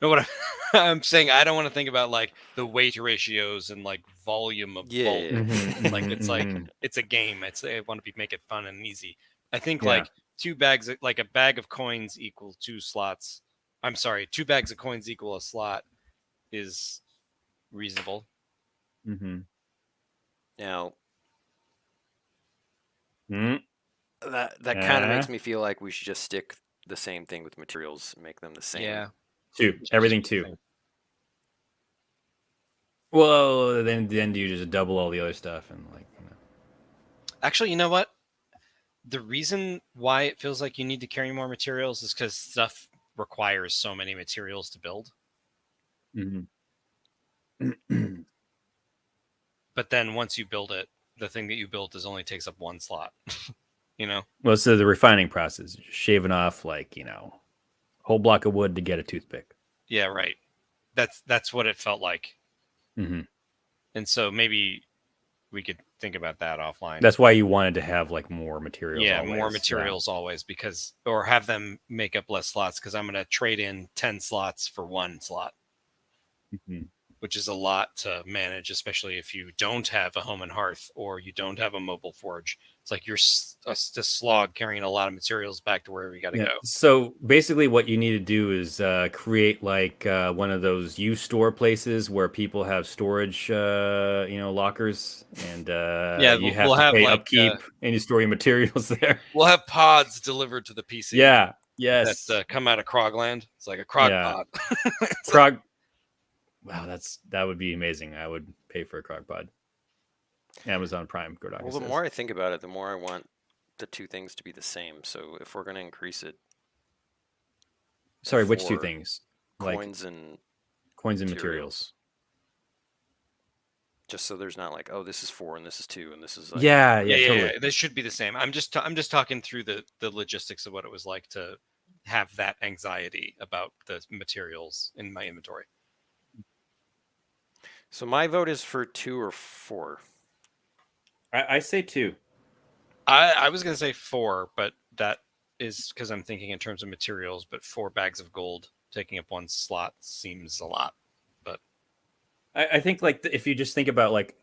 No, what I'm saying, I don't want to think about like the weight ratios and like volume of bulk. Like it's a game. I want to make it fun and easy. I think like 2 bags, like a bag of coins equals 2 slots. I'm sorry, 2 bags of coins equal a slot is reasonable. Mm-hmm. Now, that kind of makes me feel like we should just stick the same thing with materials, and make them the same. Yeah. 2, everything 2. Well, then you just double all the other stuff and like. Actually, you know what? The reason why it feels like you need to carry more materials is because stuff requires so many materials to build. Mm-hmm. But then once you build it, the thing that you built only takes up 1 slot. You know? Well, so the refining process, shaving off like, whole block of wood to get a toothpick. Yeah, right. That's what it felt like. Mm-hmm. And so maybe we could think about that offline. That's why you wanted to have like more materials. Yeah, more materials always, because or have them make up less slots, because I'm going to trade in 10 slots for 1 slot. Mm-hmm. Which is a lot to manage, especially if you don't have a home and hearth or you don't have a mobile forge. It's like you're a slog carrying a lot of materials back to wherever you got to go. So basically what you need to do is create like one of those store places where people have storage, lockers, and you have to pay like, upkeep and you store your materials there. We'll have pods delivered to the PC. Yeah. Yes. That come out of Krogland. It's like a Krog pod. Krog. Wow, that would be amazing. I would pay for a crock pod. Amazon Prime. Well, the more I think about it, the more I want the 2 things to be the same. So if we're going to increase it, sorry, which 2 things? Coins and materials. Just so there's not like, oh, this is 4 and this is 2 and this is like, yeah, totally. Yeah. This should be the same. I'm just talking through the logistics of what it was like to have that anxiety about the materials in my inventory. So my vote is for 2 or 4. I say 2. I was going to say 4, but that is because I'm thinking in terms of materials. But 4 bags of gold taking up 1 slot seems a lot. But I think like if you just think about like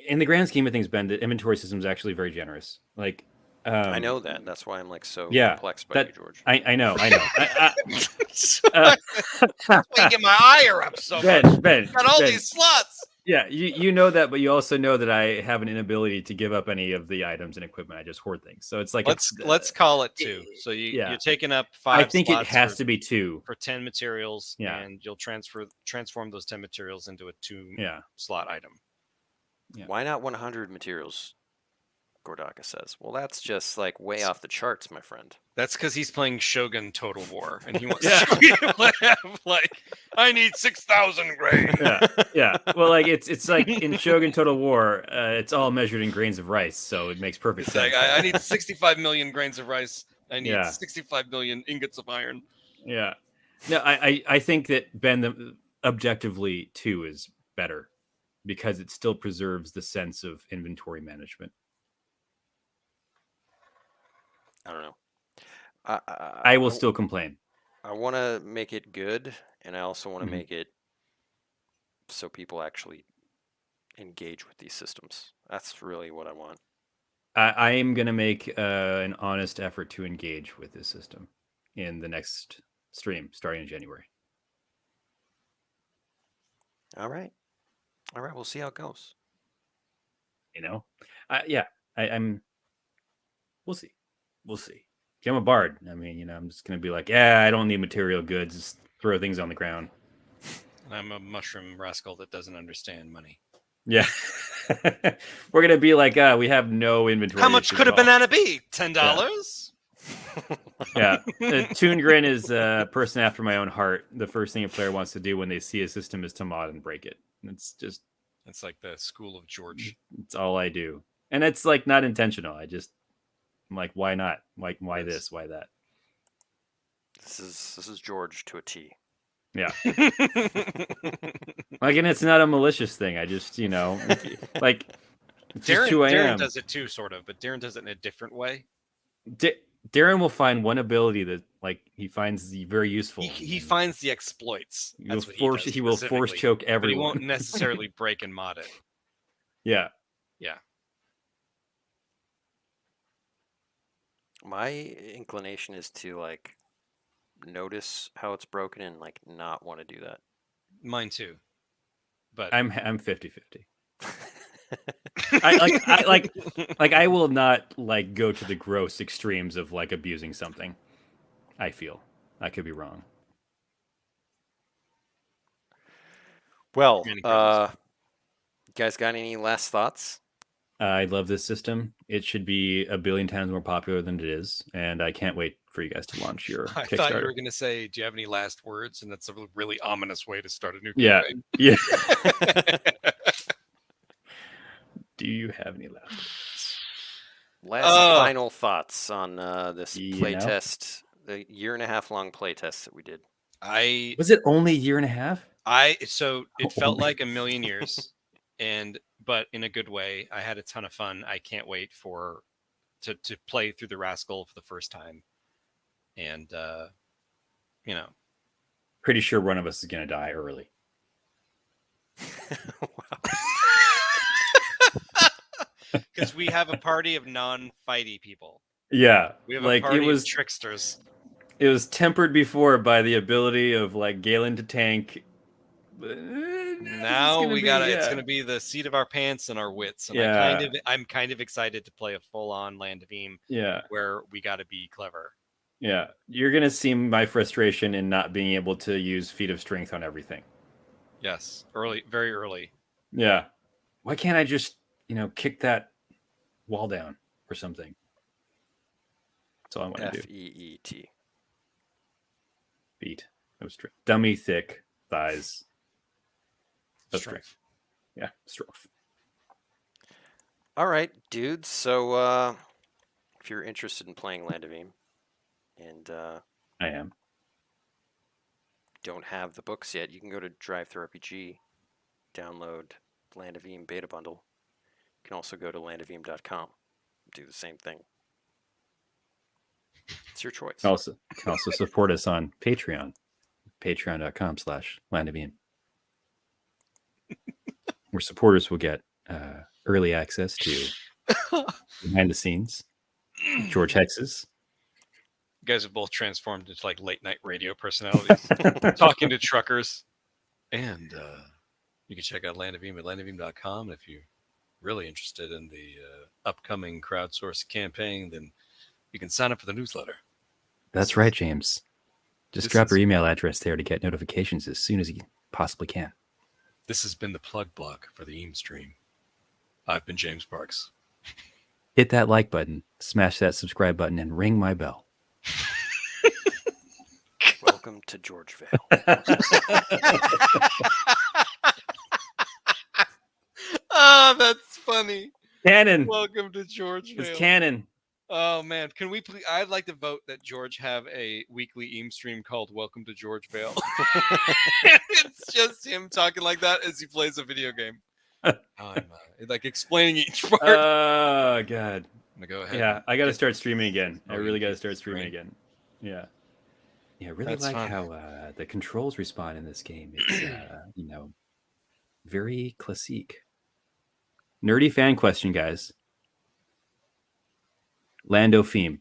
in the grand scheme of things, Ben, the inventory system is actually very generous. Like. I know that. That's why I'm like so perplexed by you, George. I know. That's why you get my ire up so much. Ben, got all these slots. Yeah, you know that, but you also know that I have an inability to give up any of the items and equipment. I just hoard things. So it's like let's call it 2. So you're taking up 5. I think it has to be 2 for 10 materials, and you'll transform those 10 materials into a 2 slot item. Yeah. Why not 100 materials? Gordaka says. Well, that's just like way off the charts, my friend. That's because he's playing Shogun Total War, and he wants to have like, I need 6,000 grains. Yeah. Well, like it's like in Shogun Total War, it's all measured in grains of rice, so it makes perfect sense. Like, I need 65 million grains of rice. I need 65 million ingots of iron. Yeah. No, I think that Ben objectively 2 is better because it still preserves the sense of inventory management. I don't know. I will still complain. I want to make it good, and I also want to make it so people actually engage with these systems. That's really what I want. I am going to make an honest effort to engage with this system in the next stream starting in January. All right. We'll see how it goes. You know, I'm. We'll see. I'm a bard. I mean, I'm just going to be like, I don't need material goods. Just throw things on the ground. I'm a mushroom rascal that doesn't understand money. Yeah. We're going to be like, we have no inventory. How much could a banana be? $10? Yeah. Toongrin is a person after my own heart. The first thing a player wants to do when they see a system is to mod and break it. It's like the school of George. It's all I do. And it's like not intentional. I'm like, why not? Like, why this? Why that? This is George to a T. Yeah. Like, and it's not a malicious thing. I just, like, it's just who I am. Darren does it too, sort of, but Darren does it in a different way. Darren will find one ability that, like, he finds very useful. He finds the exploits. He will force choke everyone. But he won't necessarily break and mod it. Yeah. Yeah. My inclination is to like notice how it's broken and like not want to do that. Mine too. But I'm 50-50. I will not like go to the gross extremes of like abusing something. I feel I could be wrong. Well, you guys got any last thoughts? I love this system. It should be a billion times more popular than it is, and I can't wait for you guys to launch your Kickstarter. I thought you were going to say, do you have any last words? And that's a really ominous way to start a new campaign. Yeah. Do you have any last words? Final thoughts on this playtest, the 1.5 long playtest that we did. Was it only 1.5 years? So it felt like a million years, but in a good way. I had a ton of fun. I can't wait to play through the Rascal for the first time. And pretty sure one of us is going to die early. Because we have a party of non-fighty people. Yeah, we have a party of tricksters. It was tempered before by the ability of like Galen to tank. Now it's going to be the seat of our pants and our wits. And I'm kind of excited to play a full-on Land of Eam. Yeah, where we got to be clever. Yeah, you're going to see my frustration in not being able to use Feat of Strength on everything. Yes, very early. Yeah. Why can't I just, kick that wall down or something? That's all I want to do. FEET. Feet of strength. Dummy thick thighs. Strength. Yeah, strength. All right, dudes. So if you're interested in playing Land of Eam, and I am. Don't have the books yet, you can go to Drive-Thru RPG, download Land of Eam beta bundle. You can also go to landofeam.com, do the same thing. It's your choice. You can also support us on Patreon, patreon.com/landofeam, where supporters will get early access to behind the scenes, George Hexes. You guys have both transformed into like late night radio personalities, talking to truckers. And you can check out Land of Eam at landofeam.com. If you're really interested in the upcoming crowdsourced campaign, then you can sign up for the newsletter. That's right, James. Just drop your email address there to get notifications as soon as you possibly can. This has been the plug block for the Eam stream. I've been James Parks. Hit that like button, smash that subscribe button, and ring my bell. Welcome to Georgevale. Oh, that's funny. Canon. Welcome to Georgevale. It's canon. Oh man, can we please? I'd like to vote that George have a weekly Eam stream called "Welcome to Georgevale." It's just him talking like that as he plays a video game. Like explaining each part. Oh god. I'm gonna go ahead. Yeah, I got to start streaming again. I really got to start streaming right. again. Yeah. Yeah, I really That's like fun. how the controls respond in this game. It's very classique. Nerdy fan question, guys. Lando theme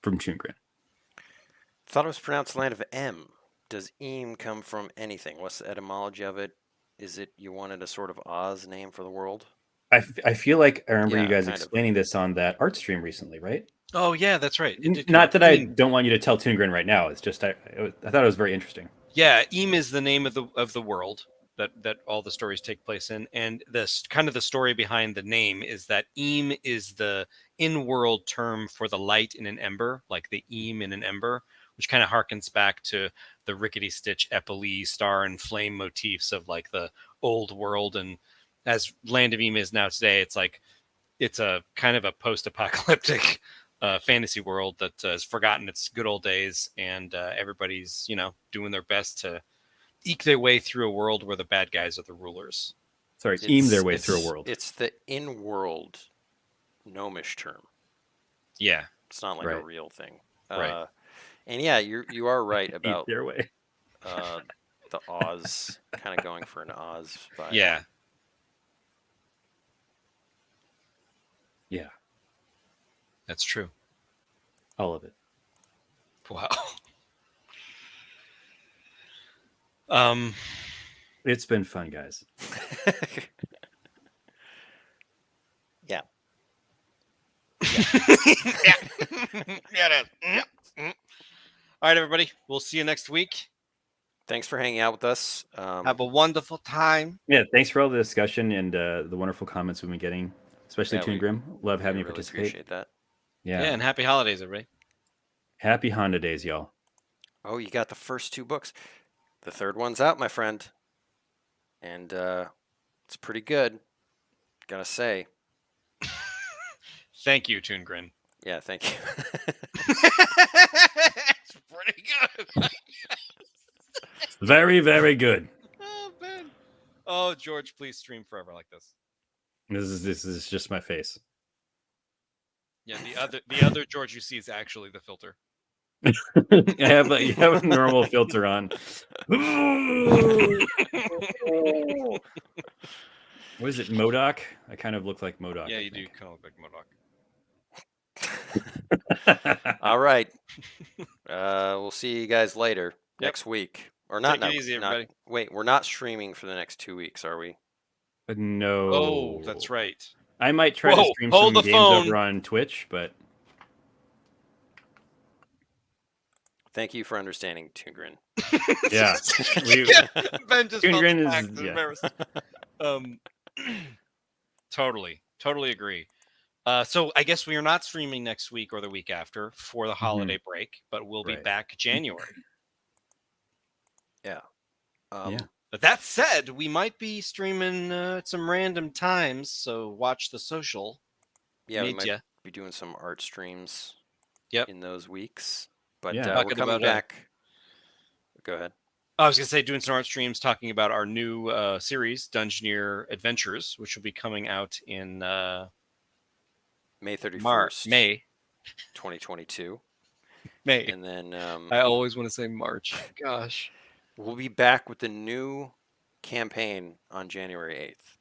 from Chungrin. Thought it was pronounced Land of M. Does Eam come from anything? What's the etymology of it? Is it you wanted a sort of Oz name for the world? I feel like I remember Yeah, you guys kind of. explaining this on that art stream recently, right? Oh yeah, that's right. Not that I don't want you to tell Toongrin right now. It's just I thought it was very interesting. Yeah, Eam is the name of the world that all the stories take place in, and this kind of the story behind the name is that Eam is the in-world term for the light in an ember, like the Eam in an ember, which kind of harkens back to the Rickety Stitch epaulee star and flame motifs of like the old world. And as Land of Eam is now today, it's a kind of a post-apocalyptic fantasy world that has forgotten its good old days, and everybody's doing their best to eke their way through a world where the bad guys are the rulers. Sorry, eam their way through a world. It's the in-world gnomish term. Yeah, it's not like a real thing. Right. And yeah, you are right about their way. The Oz, kind of going for an Oz vibe. Yeah. Yeah. That's true. All of it. Wow. It's been fun, guys. Yeah. Yeah, it is. Yeah. All right, everybody. We'll see you next week. Thanks for hanging out with us. Have a wonderful time. Yeah, thanks for all the discussion and the wonderful comments we've been getting, especially Toon Grim. Love having you participate. Appreciate that. Yeah, and happy holidays, everybody. Happy Honda days, y'all. Oh, you got the first 2 books. The third one's out, my friend. And it's pretty good. Gotta say. Thank you, Toon Grin. Yeah, thank you. It's pretty good. Very, very good. Oh, Ben. Oh, George, please stream forever like this. This is just my face. Yeah, the other George you see is actually the filter. You have a normal filter on. What is it, MODOK? I kind of look like MODOK. Yeah, you do kind of look like MODOK. All right. We'll see you guys later next week. Or not. Take it easy, everybody. Wait, we're not streaming for the next 2 weeks, are we? No. Oh, that's right. I might try to stream some games over on Twitch, but thank you for understanding, Toongrin. Yeah. Ben just Toongrin is embarrassed. Totally agree. So I guess we are not streaming next week or the week after for the holiday break, but we'll be back January. Yeah. But that said, we might be streaming at some random times, so watch the social. Yeah, we might be doing some art streams in those weeks. But we're coming back. Go ahead. I was going to say doing some art streams talking about our new series, Dungeoneer Adventures, which will be coming out in May 31st. May 2022. May. And then I always want to say March. Gosh. We'll be back with the new campaign on January 8th.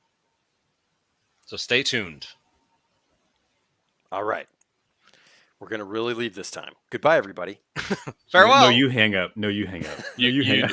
So stay tuned. All right. We're going to really leave this time. Goodbye, everybody. Farewell. No, you hang up. You do.